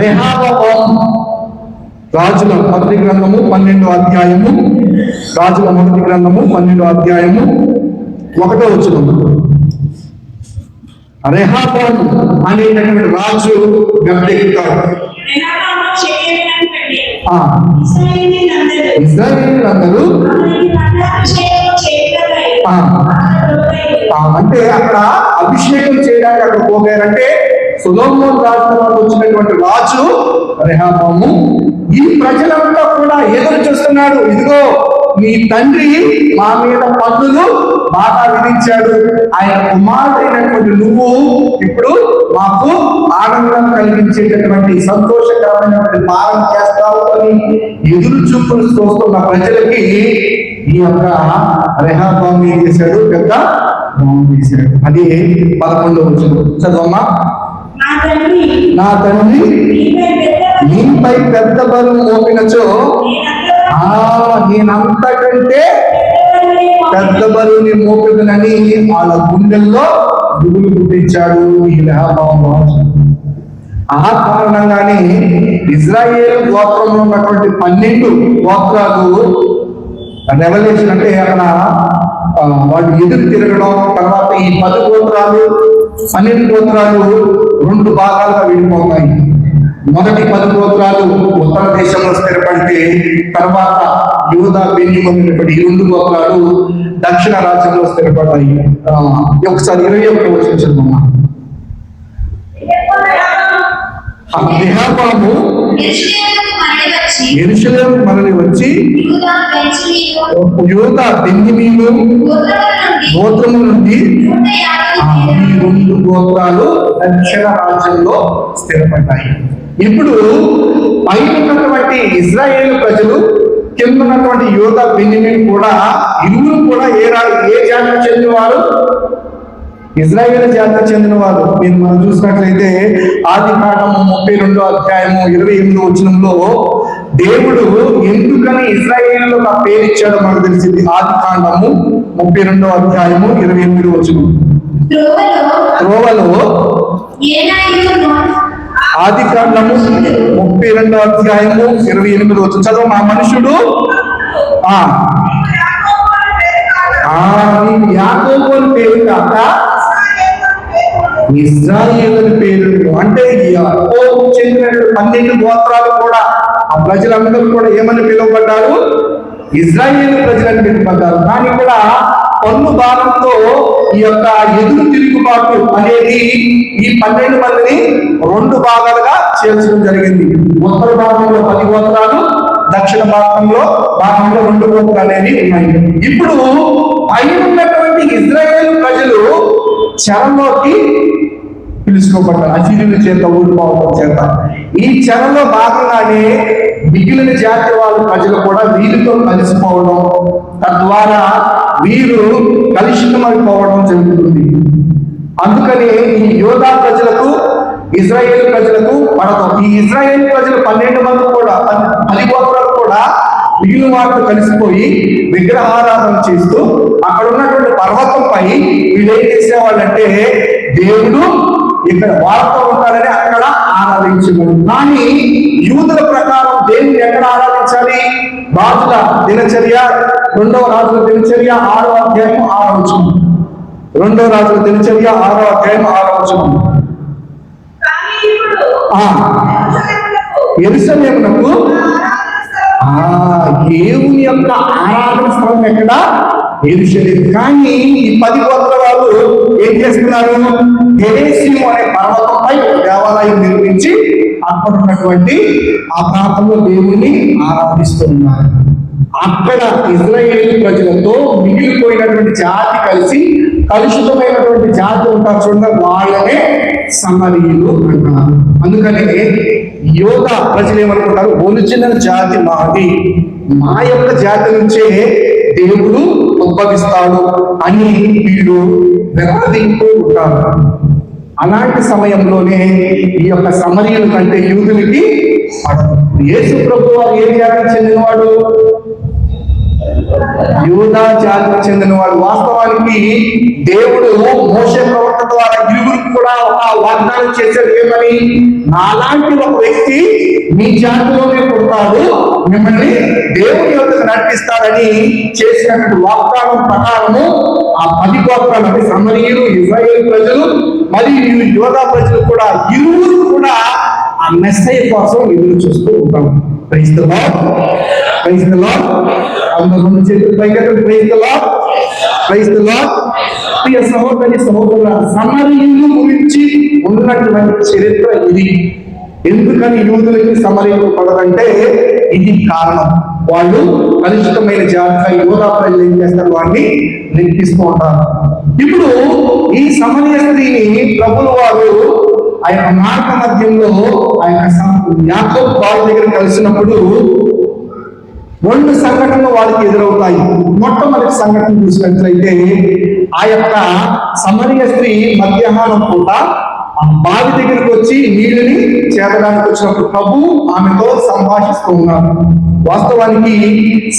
రెహబాము, రాజుల మొదటి గ్రంథము 12వ అధ్యాయము, రాజుల మొదటి గ్రంథము 12వ అధ్యాయము 1వ వచనం. రెహబాము అనేటటువంటి రాజు గద్దెక్కుతాడు. ఇశ్రాయేలీయులందరూ అంటే అక్కడ అభిషేకం చేయడానికి అక్కడ పోగారంటే సొలొమోను రాజు తర్వాత వచ్చినటువంటి రాజు రెహబాము ఈ ప్రజలంతా కూడా ఎదురు చూస్తున్నాడు. ఇదిగో నీ తండ్రి మా మీద పన్నులు బాగా విధించాడు, ఆయన కుమారుడైనటువంటి నువ్వు ఇప్పుడు మాకు ఆనందం కలిగించేటటువంటి సంతోషకరమైనటువంటి పాలన చేస్తావు అని ఎదురు చూపులు చూస్తున్న ప్రజలకి ఈ యొక్క రెహబాము ఏం చేశాడు? పెద్ద బాంబు వేశాడు. అది 11వ వచనం చదవమ్మా. నా తండ్రి నీపై పెద్ద బరువు మోపినచో నేనంతకంటే పెద్ద బరువుని మోపుదనని వాళ్ళ గుండెల్లో గురువులు పుట్టించాడు ఈ రెహబాము రాజు. ఆ కారణంగానే ఇజ్రాయేలు గోత్రంలో ఉన్నటువంటి 12 గోత్రాలు రెవల్యూషన్ అంటే అక్కడ వాళ్ళు ఎదురు తిరగడం, తర్వాత ఈ 10 గోత్రాలు 12 గోత్రాలు 2 భాగాలుగా విడిపోతాయి. మొదటి 10 గోత్రాలు ఉత్తర దేశంలో స్థిరపడితే తర్వాత యూదా బెన్యామీను ఈ 2 గోత్రాలు దక్షిణ రాజ్యంలో స్థిరపడ్డాయి. ఒకసారి 21వ వచనం చదువుమా. రెహబాము యెరూషలేము మరలి వచ్చి యూదా బెన్యామీను గోత్రము నుండి ఈ 2 గోత్రాలు దక్షిణ రాజ్యంలో స్థిరపడ్డాయి. ఇప్పుడు పైన ఉన్నటువంటి ఇజ్రాయేలు ప్రజలు, కింద ఉన్నటువంటి యూదా బెన్యామీను కూడా ఇరువురు కూడా ఏ జాతికి చెందినవారు? ఇజ్రాయేల్ జాతికి చెందినవారు. మీరు మనం చూసినట్లయితే ఆదికాండము 32వ అధ్యాయము 28వ వచనంలో దేవుడు ఎందుకని ఇజ్రాయేలులో ఆ పేరు ఇచ్చాడో మనకు తెలిసింది. ఆదికాండము 32వ అధ్యాయము 28వ వచనం. త్రోవలో ఆదికాండము 32వ అధ్యాయము 28వ వచనం చదువు. మా మనుషుడు యాకోబు అని పేరు కాక ఇజ్రాయేలు అని పేరు. అంటే యాకోబు చెందిన 12 గోత్రాలు కూడా ఆ ప్రజలందరూ కూడా ఏమని పిలువబడ్డారు? ఇజ్రాయేలు ప్రజలని పిలువబడ్డారు. కానీ ఇక్కడ పన్ను భాగంతో ఈ యొక్క ఎదురు తిరుగుబాటు అనేది ఈ 12 మందిని 2 భాగాలుగా చేర్చడం జరిగింది. ఉత్తర భాగంలో 10 గోత్రాలు, దక్షిణ భాగంలో 2 గోత్రాలు అనేవి ఉన్నాయి. ఇప్పుడు పైన ఉన్నటువంటి ఇజ్రాయేలు ప్రజలు చెరలోకి పిలుచుకోబడ్డారు, అసీరియుల చేత ఊడిపోవడం చేత. ఈ చెరలో భాగంగానే మిగిలిన జాతి వాళ్ళ ప్రజలు కూడా వీరితో కలిసిపోవడం, తద్వారా వీరు కలుషితమైపోవడం జరుగుతుంది. అందుకని ఈ యోధా ప్రజలకు ఇజ్రాయేల్ ప్రజలకు పడతాం. ఈ ఇజ్రాయేల్ ప్రజలు 12 మంది కూడా 10 గోత్రాలు కూడా మిగిలిన వారితో కలిసిపోయి విగ్రహారాధన చేస్తూ అక్కడ ఉన్నటువంటి పర్వతంపై వీళ్ళు ఏం చేసేవాళ్ళంటే దేవుడు ఇక్కడ వారితో ఉంటారని అక్కడ ఆరాధించబడు. కానీ యూదుల ప్రకారం దేవుని ఎక్కడ ఆరాధించాలి? రాజుల దినచర్య 2వ రాజుల దినచర్య 6వ అధ్యాయం 6వ వచనం. 2వ రాజుల దినచర్య 6వ అధ్యాయం 6వ వచనం. కానీ ఇప్పుడు యెరూషలేమునకు దేవుని యొక్క ఆరాధన స్థలం ఎక్కడ? యెరూషలేము. కానీ ఈ 10 గోత్రాలు ఏం చేస్తున్నారు? గెరిసిము అనే పర్వతంపై దేవాలయం నిర్మించి అక్కడ ఉన్నటువంటి ఆ ప్రాంతంలో దేవుని ఆరాధిస్తున్నారు. అక్కడ ఇజ్రాయేల్ ప్రజలతో మిగిలిపోయినటువంటి జాతి కలిసి కలుషితమైనటువంటి జాతి ఉంటారు చూడండి, వాళ్ళనే సమరీయులు అంటారు. అందుకనే యోధా ప్రజలు ఏమనుకుంటారు? ఒరిజిన జాతి మాది, మా యొక్క జాతి నుంచే దేవుడు ఉద్భవిస్తాడు అని వీళ్ళు విరాదింటూ ఉంటారు. అలాంటి సమయంలోనే ఈ యొక్క సమరీయుల కంటే యూదులకి పడదు. యేసు ప్రభు వారు ఏ జాతికి చెందినవాడు? యూదా జాతికి చెందినవాడు. వాస్తవానికి దేవుడు మోషే ప్రవక్త ద్వారా ఇరువురికి కూడా ఒక వాగ్దానం చేశాడు. ఏమని? నాలాంటి ఒక వ్యక్తి మీ జాతిలోనే పుడతాడు, మిమ్మల్ని దేవుని యొక్కకు నడిపిస్తాడని చేసినటువంటి వాగ్దానం ప్రకారము ఆ 10 గోత్రాలు అంటే సమరీయులు, ఇజ్రాయేల్ ప్రజలు మరియు యోధా ప్రజలు కూడా ఇరువురు కూడా ఆ మెస్సయ్య కోసం ఎదురు చూస్తూ ఉంటాం. Praise the lord, praise the Lord. అందరూ చేతులు పైకెత్తండి. Praise the lord, praise the Lord. ప్రియ సహోదరి సహోదరుల, సమరీయుల గురించి ఉన్నటువంటి చరిత్ర ఇది. ఎందుకని యూదులకి సమరీయులు పడదంటే ఇది కారణం. వాళ్ళు కలుషితమైన జాతిగా యోధా ప్రజలు ఏం చేస్తారు? వాడిని లెక్కిస్తూ ఉంటారు. ఇప్పుడు ఈ సమరీయ స్త్రీని ప్రభుల వారు ఆ యొక్క మార్గ మధ్యంలో ఆ యొక్క యాకోబు బావి దగ్గర కలిసినప్పుడు 2 సంఘటనలు వారికి ఎదురవుతాయి. మొట్టమొదటి సంఘటన చూసినట్లయితే ఆ యొక్క సమరీయ స్త్రీ మధ్యాహ్నం పూట ఆ బావి దగ్గరికి వచ్చి నీళ్ళని చేరడానికి వచ్చినప్పుడు ప్రభు ఆమెతో సంభాషిస్తూ ఉన్నారు. వాస్తవానికి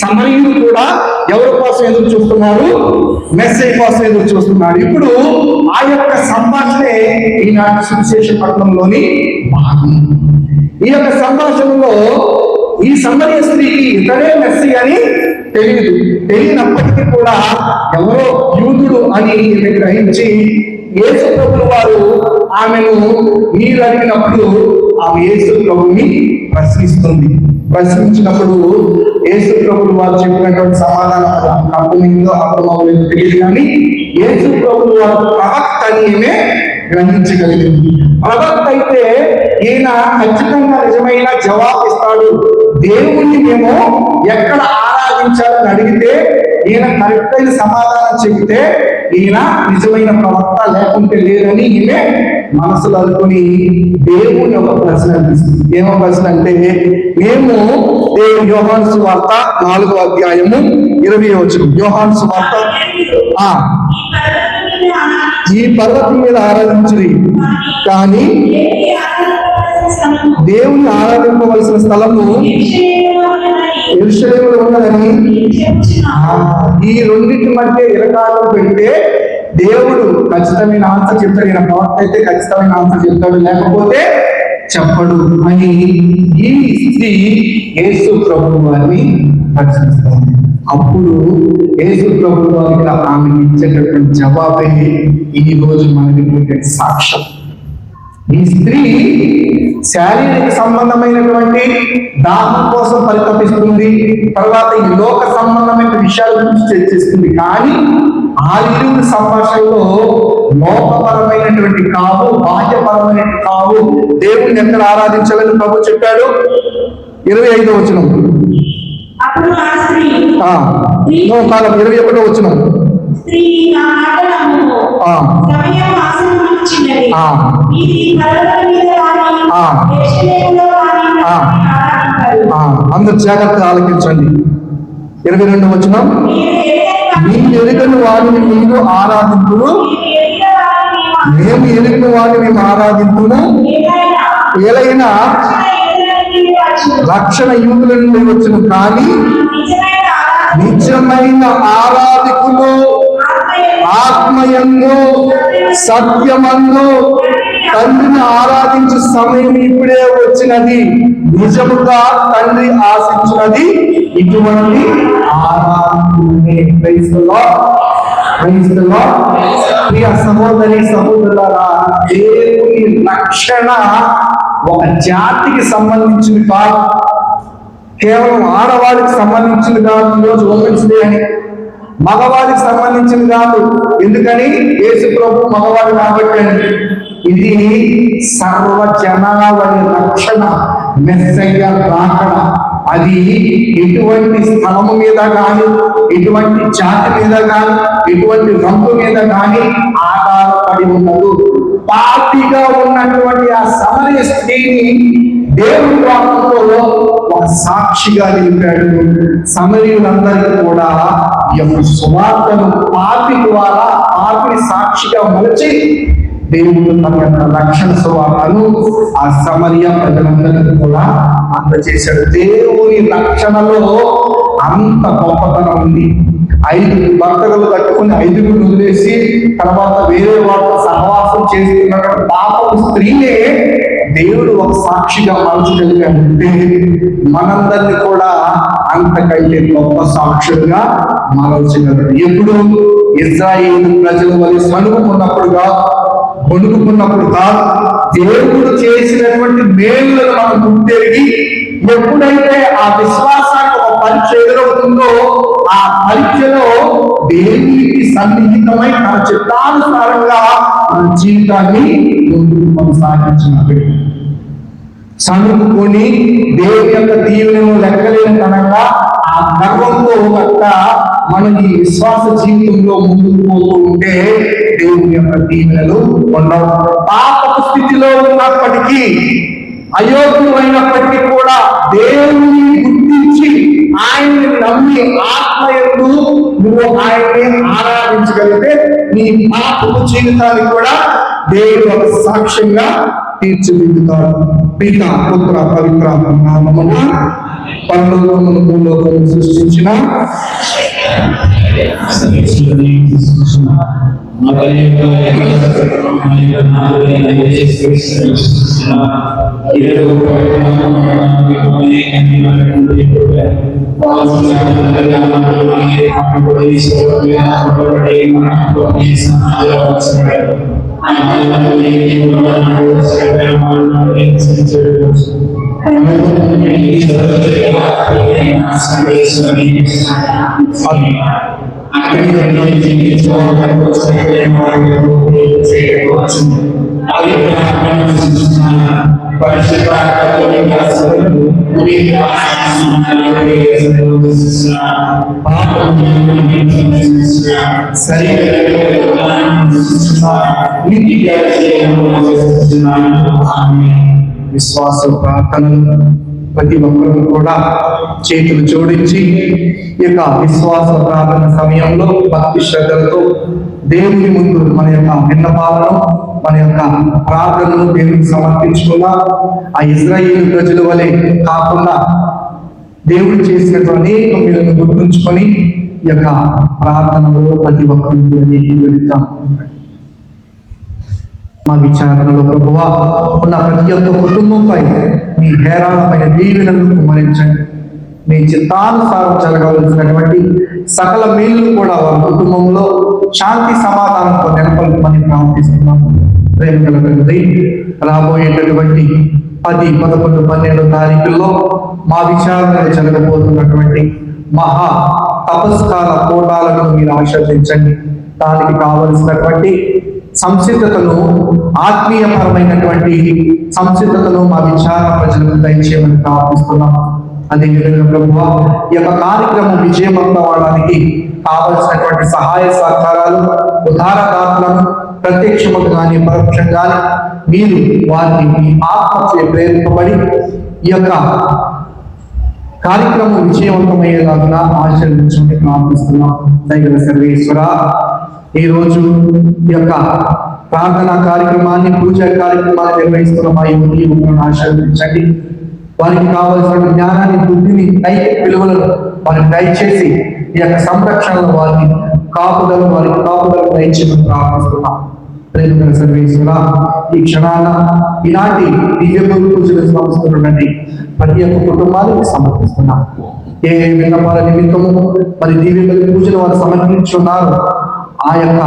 సమరీయులు కూడా ఎవరి కోసం ఎదురు చూస్తున్నారు? మెస్సయ్య కోసం ఎదురు చూస్తున్నారు. ఇప్పుడు ఆ యొక్క సంభాషణే ఈనాటి సువిశేష పట్టణంలోని భాగం. ఈ యొక్క సంభాషణలో ఈ సమరీయ స్త్రీకి ఇతడే మెస్సయ్య అని తెలియనప్పటికీ కూడా ఎవరో యూదుడు అని గ్రహించి యేసు ప్రభుల వారు ఆమెను నీరు అడిగినప్పుడు ఆమె యేసు ప్రభుని ప్రశ్నించినప్పుడు యేసు ప్రభుల వారు చెప్పినటువంటి సమాధానం అర్థమైందో అర్థమవులేదో తెలియదు, కానీ యేసు ప్రభుల వారు ప్రవక్త అని ఈమె గ్రహించగలిగింది. ప్రవక్త అయితే ఈయన ఖచ్చితంగా నిజమైన జవాబు ఇస్తాడు. దేవుణ్ణి మేము ఎక్కడ ఆరాధించాలని అడిగితే ఈయన కరెక్ట్ అయిన సమాధానం చెబితే ఈయన నిజమైన ప్రవక్త, లేకుంటే లేదని ఈమె మనసులో అనుకుని దేవుని ఒక ప్రశ్న అనిపిస్తుంది. ఏమో ప్రశ్న అంటే, మేము యోహాను సువార్త 4వ అధ్యాయము 20వ వచనం. యోహాను సువార్త ఈ పర్వతం మీద ఆరాధించుడి, కానీ దేవుని ఆరాధింపవలసిన స్థలము యెరూషలేములో ఉన్నదని. ఈ రెండింటి మధ్య ఇరకాటం పెడితే దేవుడు ఖచ్చితమైన ఆన్సర్ చెప్తాడు. ఈయన ప్రవక్త అయితే ఖచ్చితమైన ఆన్సర్ చెప్తాడు, లేకపోతే చెప్పడు అని ఈ స్త్రీ యేసు ప్రభువు వారిని ప్రశ్నిస్తుంది. అప్పుడు యేసు ప్రభువు వారికి ఆమె ఇచ్చేటటువంటి జవాబే ఈ రోజు మనకి సాక్ష్యం. ఈ స్త్రీ శారీరక సంబంధమైనటువంటి దాహం కోసం పరితపిస్తుంది, తర్వాత ఈ లోక సంబంధమైన విషయాల గురించి చర్చిస్తుంది. కానీ ఆ ఇరువురి సంభాషణలో లోకపరమైనటువంటి కావు, బాహ్యపరమైనటువంటి కావు, దేవుణ్ణి ఎక్కడ ఆరాధించాలని ప్రభు చెప్పాడు. 25వ వచనం. అప్పుడు ఆ స్త్రీ 21వ వచనం. స్త్రీ నా మాట నమ్ముము, సమయం ఆసన్నమొచ్చినది. ఇది పర్వతం మీద వారి యెరూషలేములో వారి ఆరాధింపరు. అందరు జాగ్రత్తగా ఆలకించండి. 22వ వచనం. మీరు ఎరుగని వారిని మీరు ఆరాధింపుడు, మేము ఎరిగిన వాడిని మేము ఆరాధించును. ఏలైనా రక్షణ యూదుల నుండి వచ్చును, కానీ నిజమైన ఆరాధికులు ఆత్మయందు సత్యమందు తండ్రిని ఆరాధించు సమయం ఇప్పుడే వచ్చినది. నిజముగా తండ్రి ఆశించినది ఇటువంటి ఆరాధనే. Praise the lord. Praise the Lord. ప్రియ సహోదరి సహోదరులారా, దేవుని రక్షణ ఒక జాతికి సంబంధించింది కాదు, కేవలం ఆడవాడికి సంబంధించింది కాదు. ఈరోజు ఉమెన్స్ డే అని మగవాడికి సంబంధించింది కాదు. ఎందుకని? యేసు ప్రభు మగవాడు కాబట్టి. ఇది సర్వ జనావళి రక్షణ, మెస్సయ్య రాకడ. అది ఎటువంటి స్థలము మీద కానీ, ఎటువంటి జాతి మీద కానీ, ఎటువంటి రంగు మీద కానీ ఆధారపడి ఉండదు. పాపిగా ఉన్నటువంటి ఆ సమరయ స్త్రీని దేవుని వాక్కుతో ఒక సాక్షిగా నిలిపాడు. సమరయులందరికీ కూడా ఈ యొక్క సువార్తను పాపి ద్వారా, పాపిని సాక్షిగా మలచి దేవుడు తన యొక్క రక్షణ సువార్తను ఆ సమరయ ప్రజలందరికీ కూడా అందజేశాడు. దేవుని రక్షణలో అంత గొప్పతనం ఉంది. 5 భర్తలు కట్టుకుని 5గురు వదిలేసి తర్వాత వేరే వాళ్ళతో సహవాసం చేస్తున్నటువంటి పాపపు స్త్రీనే దేవుడు ఒక సాక్షిగా మలచగలిగాడంటే మనందరినీ కూడా అంతకంటే గొప్ప సాక్షులుగా మలచగలడు. ఎప్పుడు ఇశ్రాయేలు ప్రజల వల్ల సణుగుకున్నప్పుడు కాదు, దేవుడు చేసినటువంటి మేలులను మనం గుర్తెరిగి ఎప్పుడైతే ఆ విశ్వాసానికి ఒక పరీక్ష ఎదురవుతుందో ఆ పరీక్షలో దేవునికి సన్నిహితమై తన చిత్తానుసారంగా మన జీవితాన్ని ముందుకు కొనసాగించినప్పుడు సనుకుని దేవుని యొక్క దీవెనను లెక్కలేని తనంగా ఆ గర్వంతో కనుక మన ఈ విశ్వాస జీవితంలో ముందుకు పోతూ ఉంటే దేవుని యొక్క దీవెనలు ఉండవు. పాపపు స్థితిలో ఉన్నప్పటికీ, అయోగ్యమైనప్పటికీ కూడా దేవుని గుర్తించి ఆయన్ని నమ్మి ఆత్మయందు నువ్వు ఆయన్ని ఆరాధించగలిగితే నీ పాపపు జీవితాన్ని కూడా దేవుడు ఒక సాక్ష్యంగా తీర్చిదిద్దుతాడు. పిత పుత్ర పవిత్ర నామమున పరలోకమును భూలోకమును సృష్టించిన విశ్వాస ప్రార్థనలు ప్రతి ఒక్కరు కూడా చేతులు జోడించి ఈ యొక్క విశ్వాస ప్రార్థన సమయంలో భక్తి శ్రద్ధలతో దేవుని ముందు మన యొక్క విన్నపాలను, మన యొక్క ప్రార్థనను దేవునికి సమర్పించుకున్నా ఆ ఇశ్రాయేలు ప్రజల వలె కాకుండా దేవుడు చేసినటువంటి అనేక మేలును గుర్తుంచుకొని ఈ యొక్క ప్రార్థనలో ప్రతి ఒక్కరు వెళ్తాం. మా విచారణలో ప్రభువా ఉన్న ప్రతి ఒక్క కుటుంబంపై మీ హేరాళమైన దీవెనలను కుమ్మరించండి. మీ చిత్తానుసారం జరగవలసినటువంటి సకల మేలు కూడా వారి కుటుంబంలో శాంతి సమాధానంతో నెలకొల్పమని ప్రార్థిస్తున్నాము. ప్రేమ గల తండ్రి, రాబోయేటటువంటి 10, 11, 12 తారీఖుల్లో మా విచారణలు జరగబోతున్నటువంటి మహా తపస్కాల కోటాలను మీరు ఆశీర్వదించండి. దానికి కావలసినటువంటి సంసిద్ధతను, ఆత్మీయపరమైనటువంటి సంసిద్ధతను మా విచారణ ప్రజలకు దయచేయమని ప్రార్థిస్తున్నాం. అదేవిధంగా ప్రభువా ఈ యొక్క కార్యక్రమం విజయవంతం అవడానికి కావలసినటువంటి సహాయ సహకారాలు, ఉదారదాతలను ప్రత్యక్షముగా కానీ పరోక్షంగా మీరు వారిని మీ ఆత్మచే ప్రేరింపబడి ఈ యొక్క కార్యక్రమం విజయవంతమయ్యేలాగా ఆశీర్వదించమని ప్రార్థిస్తున్నాం. దైవ సర్వేశ్వర, ఈ రోజు ఈ యొక్క ప్రార్థనా కార్యక్రమాన్ని, పూజా కార్యక్రమాన్ని నిర్వహిస్తున్న మా యువకులను ఆశీర్వదించండి. వారికి కావలసిన జ్ఞానాన్ని, బుద్ధిని, నైతిక విలువలను వారికి దయచేసి ఈ యొక్క సంరక్షణలో వారికి కాపుదలు దయచేయమని ప్రార్థిస్తున్నాం. ప్రేమ సర్వేశ్వర, ఈ క్షణాన ఈనాటి దివ్య పూజల సంస్థలు నుండి ప్రతి ఒక్క కుటుంబానికి సమర్పిస్తున్నాం. ఏ విన్నపాల నిమిత్తము మరి దివ్య పూజలు వారు సమర్పించున్నారు, ఆ యొక్క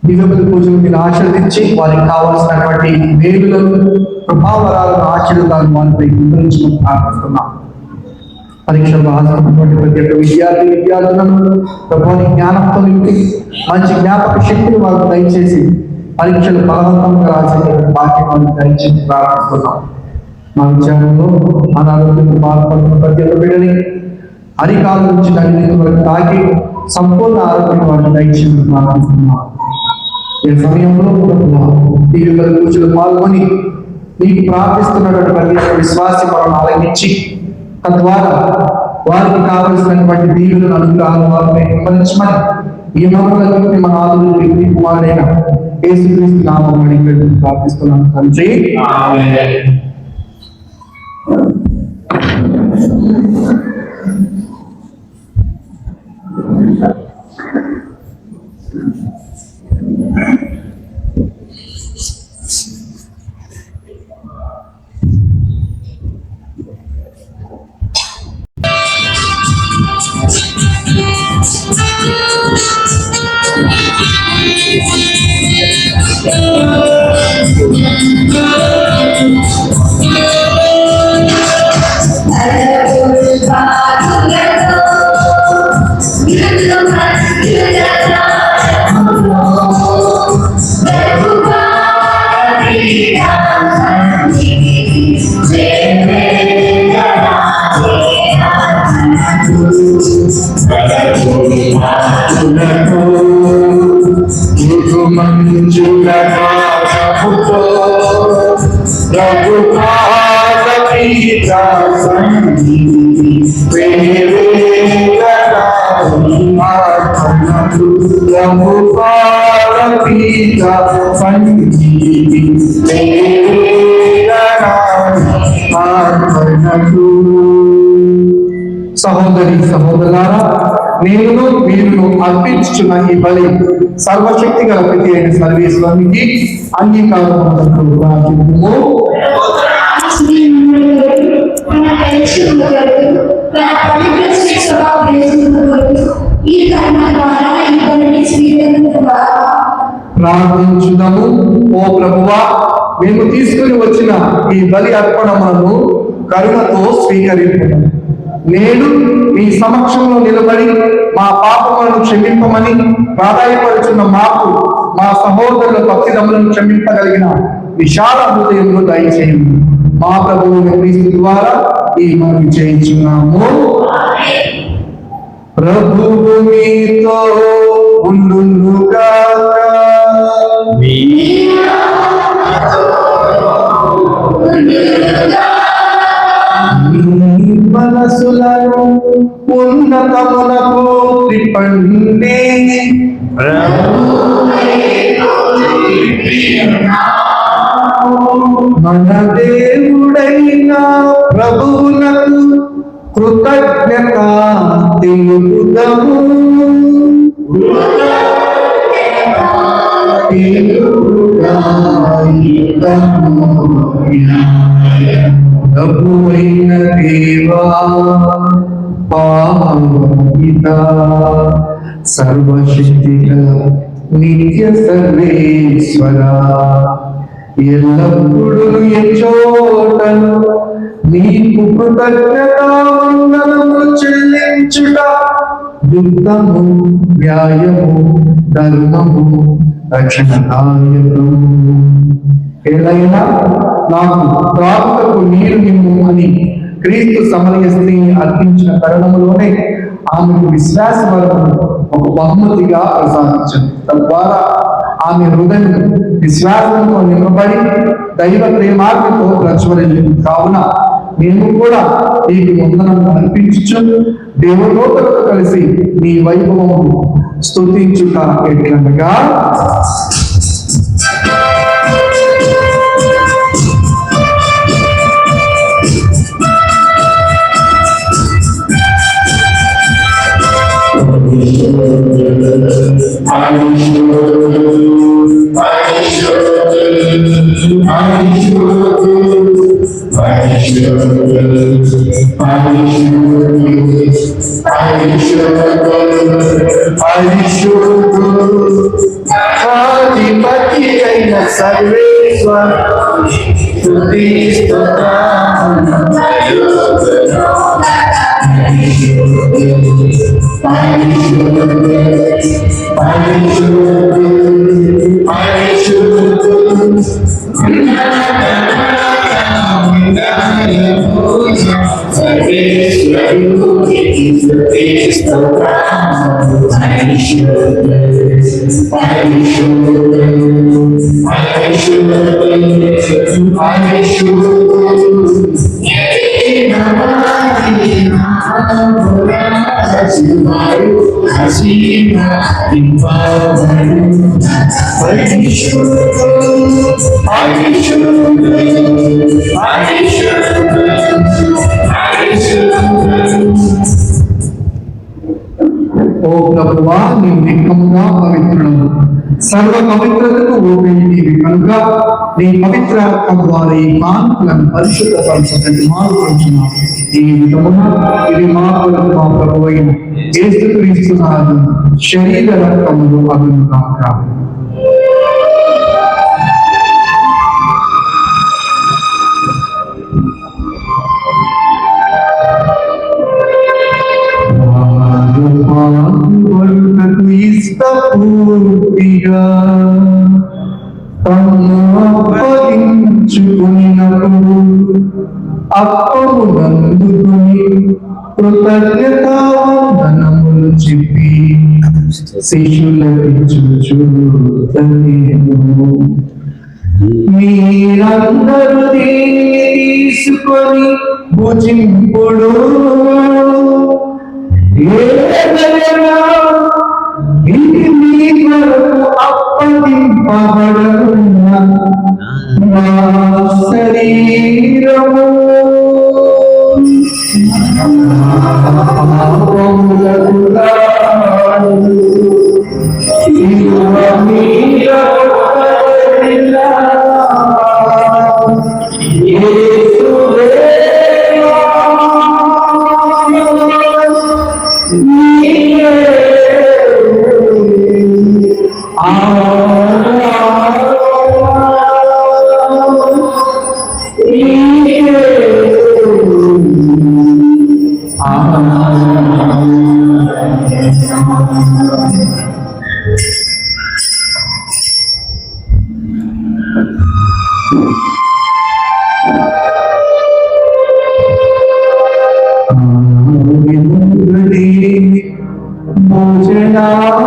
దివ్య పూజలు మీరు ఆశీర్వదించి వారికి కావాల్సినటువంటి మేలులను, ప్రభావరాలను, ఆశీర్వాదాలను వారిపై గురించమని ప్రార్థిస్తున్నాం. పరీక్షలు రాస్తున్నటువంటి ప్రతి ఒక్క విద్యార్థులను ప్రభుని జ్ఞానంతో నింపి మంచి జ్ఞాపక శక్తిని వారికి దయచేసి పరీక్షలు బలవంతంగా రాసేటువంటి భాగ్యం వారికి దయచేసి ప్రార్థిస్తున్నాం. మా విచారంలో అనారోగ్యంతో బాధపడుతున్న ప్రతి ఒక్క బిడ్డని అరికాల నుంచి నడిపి వరకు తాకి సంపూర్ణ ఆరోగ్యం వారికి దయచేసి ప్రార్థిస్తున్నాం. ఈ సమయంలో దివ్య పూజలు పాల్గొని నీకు ప్రార్థిస్తున్నటువంటి ప్రతి ఒక్క విశ్వాసి మనం ఆలగించి తద్వారా వారికి కావలసినటువంటి దీవులను, అనుగ్రహాలు వారిపై నింపరించమని ఈ మనవులకి మన ఆదుని కుమారుడైన యేసుక్రీస్తు నామమున అడిగి ప్రార్థిస్తున్నాను తండ్రి. ఆమేన్. సహోదరి సహోదరులారా, నేను మీరును అర్పించుచున్న ఈ బలి సర్వశక్తి గల ప్రతి అయిన సర్వేశ్వరునికి అంగీకారము. ప్రార్థించుదాము. ఓ ప్రభువా, మేము తీసుకుని వచ్చిన ఈ బలి అర్పణములను కరుణతో స్వీకరించు. నేడు మీ సమక్షంలో నిలబడి మా పాపములను క్షమింపమని ప్రాధాయపడుచున్న మాకు మా సహోదరుల భక్తిదములను క్షమింపగలిగిన విశాల హృదయంలో దయచేయండి. మా ప్రభువు క్రీస్తు ద్వారా ఈ మనం చేయించున్నాము. ప్రభువు మీతో ఉండుగాక. మనసులను ఉన్నతమునకు త్రిపండి. మన దేవుడైన ప్రభువునకు కృతజ్ఞత తెలుపుదము. ప్రభువైన దేవా, పావన సర్వశక్తిగల నిత్య సర్వేశ్వర, ఎల్లప్పుడూ ఎచ్చోటను నీకు కృతజ్ఞతావందనము చెల్లించుట యుక్తము, న్యాయము, ధర్మము, రక్షణదాయకము. ఏదైనా నాకు త్రాగుటకు నీరు నిమ్ము అని క్రీస్తు సమరయ స్త్రీని అర్పించిన తరుణంలోనే ఆమెకు విశ్వాస వరకు ఒక బహుమతిగా ప్రసాదించింది. తద్వారా ఆమె హృదయం విశ్వాసంతో నింపబడి దైవ ప్రేమార్గతో ప్రజ్వలించింది. కావున మేము కూడా నీకు వందనం అర్పించు దేవదూతలతో కలిసి నీ వైభవము స్తుతించుట ఎట్లనగా అధిపతి అయిన సర్వేశ్వర స్తుతి ఓ ప్రభువా, నీవు నిక్కముగా పవిత్రుడు, సర్వ పవిత్రతకు ఓపెనివి కనుక నీ పవిత్ర ద్వారా ఈ కాంతులను పరిశుద్ధపరచడానికి మారుకుంటున్నాం. ఈ విధమున ఇది మా కొరకు మా ప్రభు అయిన యేసుక్రీస్తు నాదు శరీర రక్తములు అగును కాక. పూర్తిగా తను అప్పగించుకున్నప్పుడు అప్పమునందుకుని కృతజ్ఞతావందనములు చెప్పి శిష్యులకి మీరందరూ దీన్ని తీసుకొని భుజింపుడు. ఇది మీ కొరకు అప్పగింపబడుతున్న నా శరీరము. పాపములకు శిలువ మీద పడిన యేసుదేవా,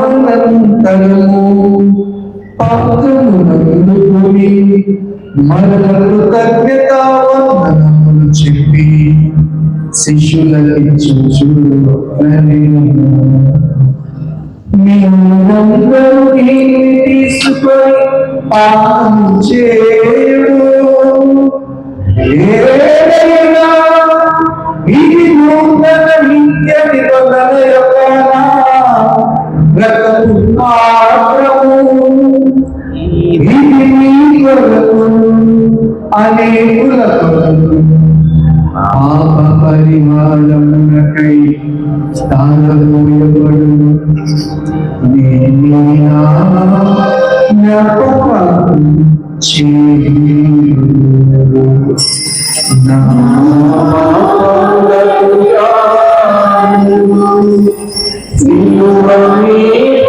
భోజనానంతరము పాత్రమునందుకొని మరల కృతజ్ఞతావందనములు చెప్పి శిష్యులకిచ్చుచు మీరందరూ దీన్ని తీసుకొని పాపం చేయుడు. ఏదైనా ఇది నూతన నిత్య నిబంధన యొక్క రక్తము మాత్రము. ఇది మీ కొరకు అనేకులకు పాప పరిహారమునకై తాళమోయబడును. దీన్ని నా జ్ఞాపకం చేయుడు. నా పాపములకు శిలువ మీద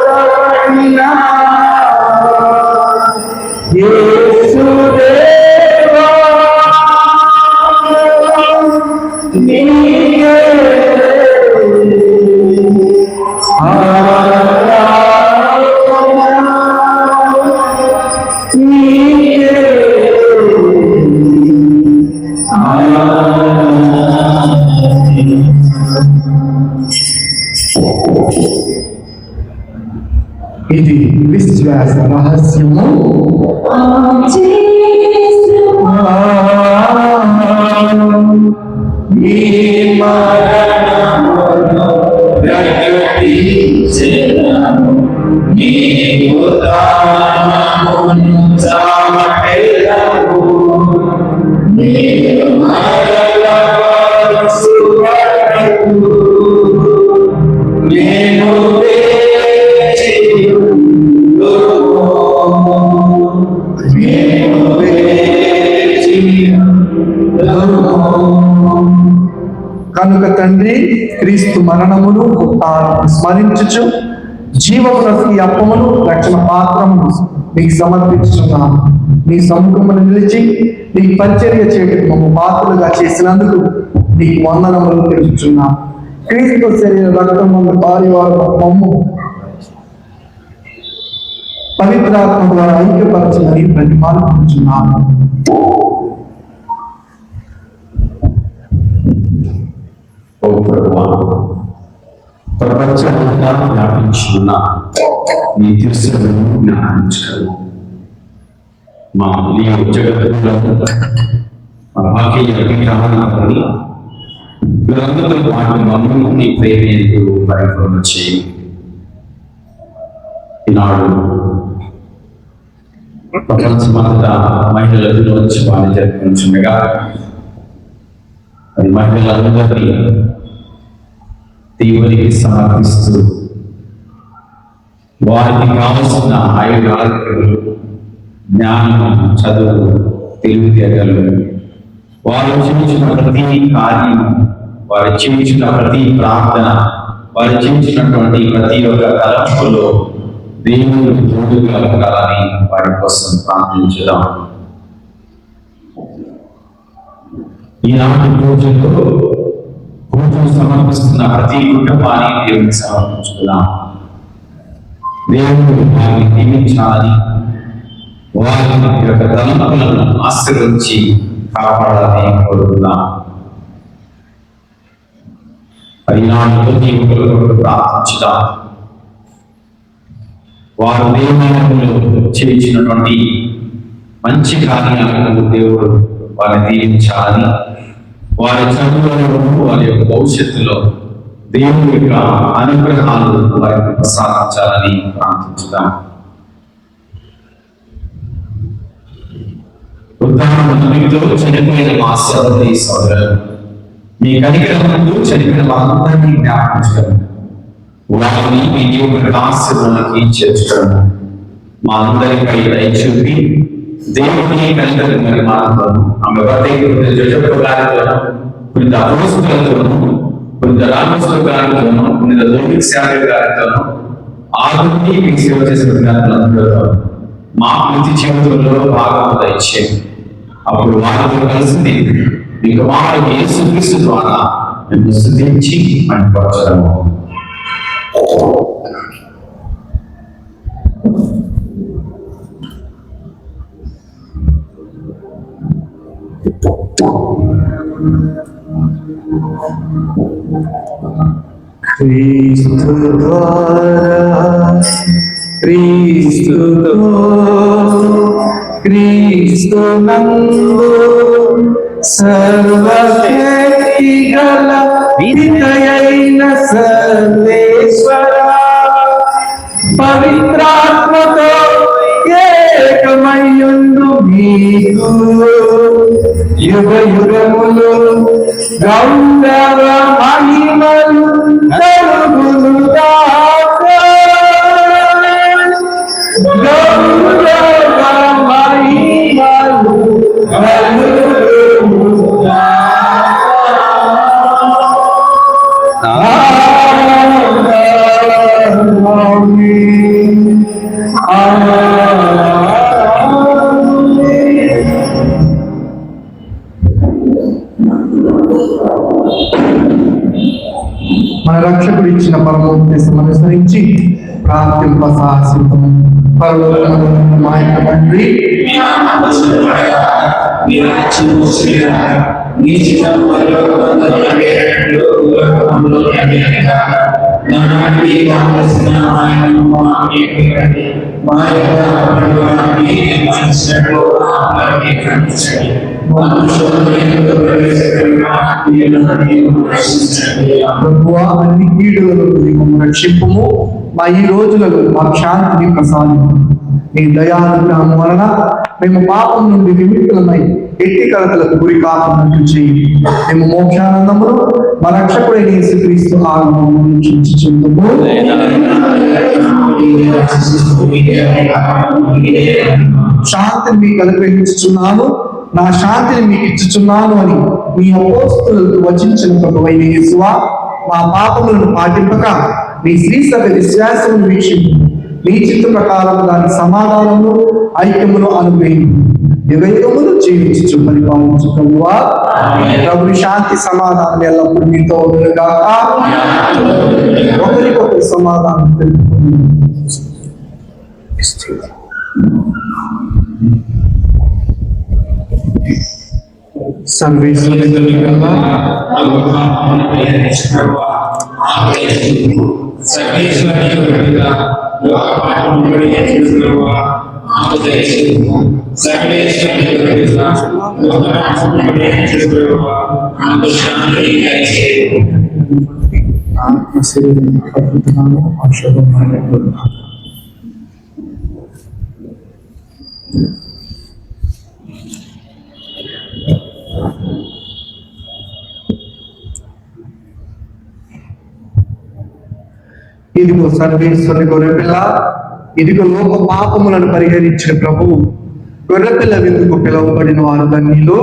పడిన యేసుదేవా, నీవే ఇది విశ్వాస రహస్యము. మీ మరణమును ప్రకటించెదము. నీవు దానమును చాటెదవు, నీవు మరల పరచుటకు నేను వేచియుందును, నేను వేచియుందును. కనుక తండ్రి, క్రీస్తు మరణమును తాను స్మరించుచు జీవమునకు ఈ అప్పమును రక్షణ పాత్రమును నీకు సమర్పించున్నాము. నీ సముఖమును నిలిచి నీ పరిచర్య చేయటం మమ్మ పాత్రలుగా చేసినందుకు నీకు వందనములు తెలుపుచున్నాము. క్రీస్తు శరీర రక్తమును పారివారు మమ్ము పవిత్రాత్మ ద్వారా ఐక్యపరచమని ప్రతిపాదించున్నాము. ఓ ప్రభువా, ప్రపంచమంతా వ్యాపించున్న నీ తిరుసలను జ్ఞాపించగలవు. మా నీ జగత్తులో మా వాక్య విగ్రహాన్ని వీరందరితో పాటు మమ్మల్ని నీ ప్రేమేందు పరిపూర్ణ చేయి. ఈనాడు ప్రపంచమంతా మహిళల దినోత్సవాన్ని జరుపుకుంటుండగా అది మహిళలందరినీ దేవునికి సమర్పిస్తూ వారికి కావలసిన ఆయుర్వేదాలు, జ్ఞానము, చదువు, తెలివితేటలు, వారు జీవించిన ప్రతి కార్యము, వారు జీవించిన ప్రతి ప్రార్థన, వారు జీవించినటువంటి ప్రతి ఒక్క తలంపులో దేవుడు తోడుగా ఉండాలని వారి కోసం ప్రార్థించుదాం. ఈనాటి రోజుల్లో పూజలు సమర్పిస్తున్న ప్రతి కుటుంబాన్ని దేవునికి సమర్పించుకున్నాం. దేవుడు వారిని దీవించాలని, వారి యొక్క తలంపులను ఆశీర్వదించి కాపాడాలని కోరుతున్నాం. ఈనాడు దేవుడు ప్రార్థించుదాం. వారు దేవాలయంలో చేయించినటువంటి మంచి కార్యాలను దేవుడు వారిని దీవించాలని, వారి చదువులలో, వారి యొక్క భవిష్యత్తులో దేవుని యొక్క అనుగ్రహాలు వారికి ప్రసాదించాలని ప్రార్థించుదాం. ఉదాహరణలో చనిపోయిన మా సోదరి సోదరులు, మీ కనికరముతో చనిపోయిన వారందరినీ జ్ఞాపించడం, వారిని మీ దేవుని ఆశీర్వాదానికి చేర్చడం, మా అందరిపై దయచూపి దేవుని కనికరం నిర్మాణంతోను, ఆమె గారితోనూ, పునిత అపోస్తులతోనూ, పునిత రామోస్తుల గారితోనూ, పునిత దోమిక్ శాఖర్ గారితోనూ, ఆదుని మీకు సేవ చేసిన జ్ఞాపకులందరితో మా ప్రతి జీవితంలో భాగము దయచేయండి. అప్పుడు వారితో కలిసి మీ కుమారుడు యేసుక్రీస్తు ద్వారా మేము స్తుతించి మహిమపరచడము. క్రీస్తు ద్వారా, క్రీస్తుతో, క్రీస్తునందు సర్వశక్తి గల విధియైన సర్వేశ్వర పవిత్రాత్మతో ఏకమయ్యుండు మీకు యుగ యుగములు గౌరవ మహిమలు కలుగునుగాక. గౌరవ మహిమలు కలుగునుగాక. మన రక్షకుడు ఇచ్చిన పరమోపదేశం అనుసరించి ప్రార్థింప సాహసితము. పరలోకమందున్న మా యొక్క తండ్రి, ప్రభువా, అన్ని కీడుల నుండి మమ్మల్ని రక్షింపుము. మా ఈ రోజులలో మాకు శాంతిని ప్రసాదించు. నీ దయానుగ్రహం వలన మేము పాపం నుండి విముక్తులమై ఎట్టి కలతలకు గురి కాకున్నట్లు చేయి. మేము మోక్షానందమును మా రక్షకుడైన యేసుక్రీస్తు ఆగమనము వీక్షించుచుందుము. శాంతిని మీకు అనుగ్రహించుచున్నాను, నా శాంతిని మీకు ఇచ్చుచున్నాను అని మీ అపోస్తలులకు వచించిన ప్రభువైన యేసువా, మా పాపములను పాటింపక మీ శ్రీ సభ విశ్వాసమును వీక్షింపు. మీ చిత్త ప్రకారం దాని సమాధానము ఐక్యమును అనుగ్రహింపు. యుగయుగములు జీవించు పరిపాలించు ప్రభువా. ప్రభుని శాంతి సమాధానం ఎల్లప్పుడూ మీతో ఉండుగాక. ఒకరికొకరు సమాధానం తెలుపుకుందాం. సర్వేశ్వరుని ఇదిగో సర్వేశ్వరుని గొర్రెపిల్ల, ఇదిగో లోక పాపములను పరిహరించిన ప్రభువు. గొర్రెపిల్ల విందుకు పిలువబడిన వారు ధన్యులు.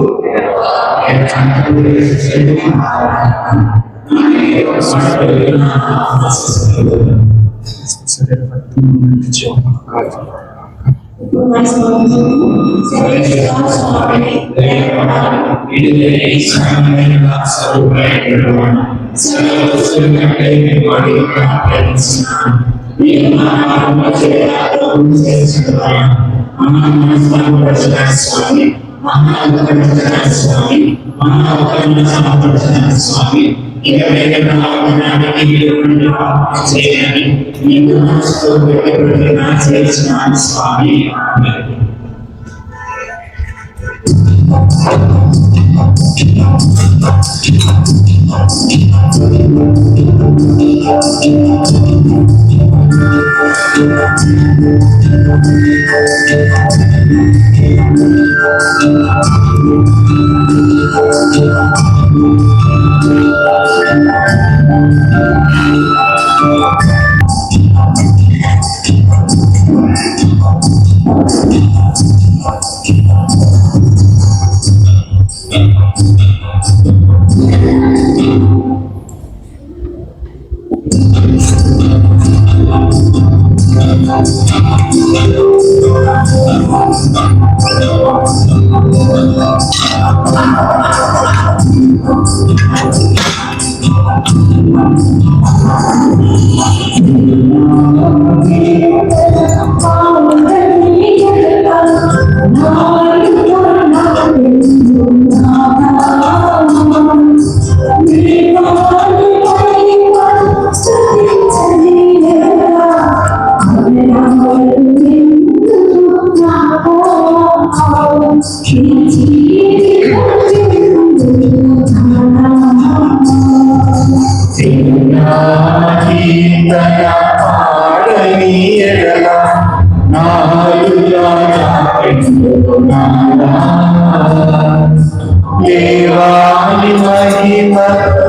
దేవాని మహిమ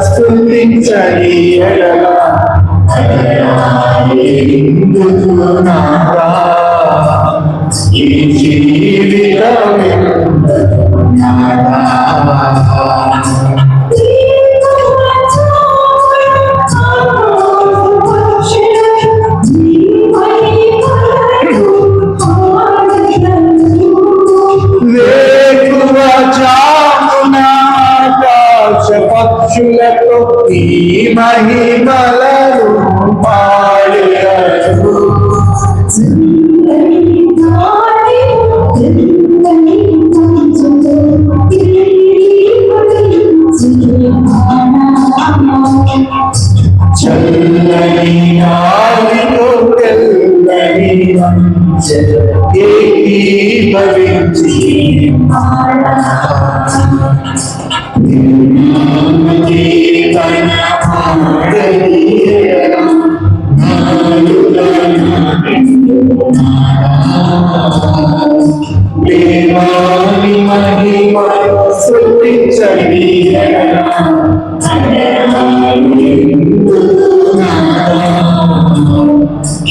స్తుతించని ఎడల ఎందుకు నారా ఈ జీవితమే నారా పక్షులతో ఈ మహిమలను పాడెదరు. చల్లని గాలితో తెల్లని ఏకీభవించి తన పాడని నాలుగ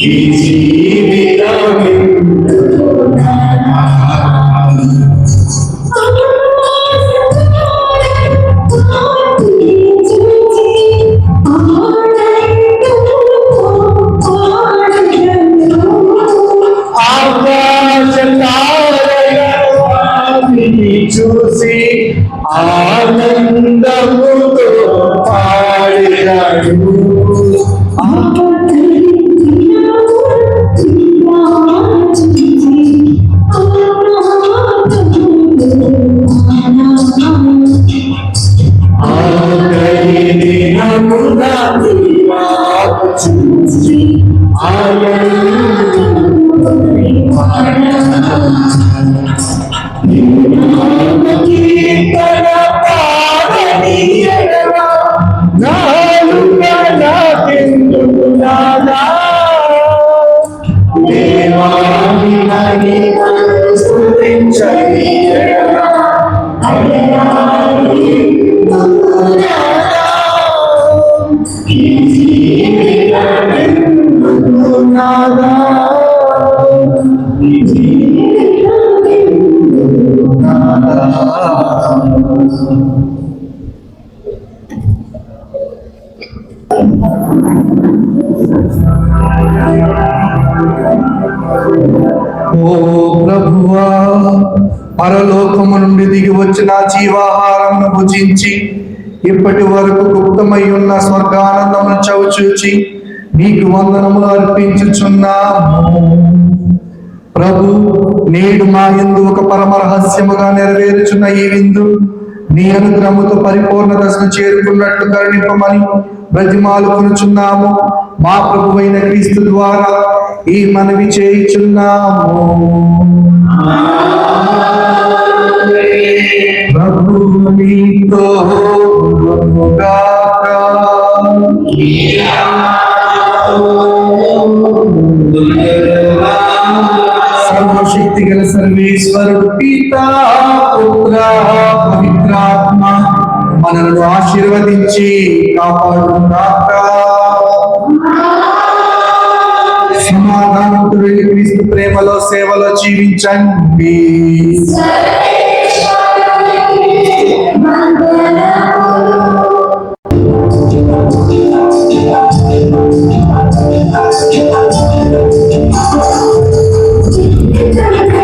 ఈ జీవితం ఆకాశ తారలని చూసి ఆనందముతో పాడినాడు. ఆఖరి దినమున వాకు చూసి కీర్తన పాడని ఎడల నాలుక నాకెందుకు నాదా దేవాని నని స్తుతించని ఎడల ఈ జీవితమెందుకు నాదా ఈ జీవితమెందుకు నాదా. ఓ ప్రభువా, పరలోకము నుండి దిగి వచ్చిన జీవాహారమును భుజించి ఇప్పటి వరకు గుప్తమై ఉన్న స్వర్గానందమును చవిచూచి నీకు వందనములు అర్పించుచున్నాము. ప్రభు, నేడు మా యందు ఒక పరమ రహస్యముగా నెరవేరుచున్న ఈ విందు నీ అనుగ్రహముతో పరిపూర్ణ దశను చేరుకున్నట్లు కరుణింపమని బ్రతిమాలుకొనుచున్నాము. మా ప్రభువైన క్రీస్తు ద్వారా ఈ మనవి చేయుచున్నాము. ప్రభు మీతో ఉండుగాక. సర్వశక్తి గల సర్వేశ్వరుడు పితా, పుత్ర, పవిత్రాత్మ మనలను ఆశీర్వదించి కాపాడుగాక. సమాధానంతో వెళ్ళి క్రీస్తు ప్రేమలో సేవలో జీవించండి. Thank you.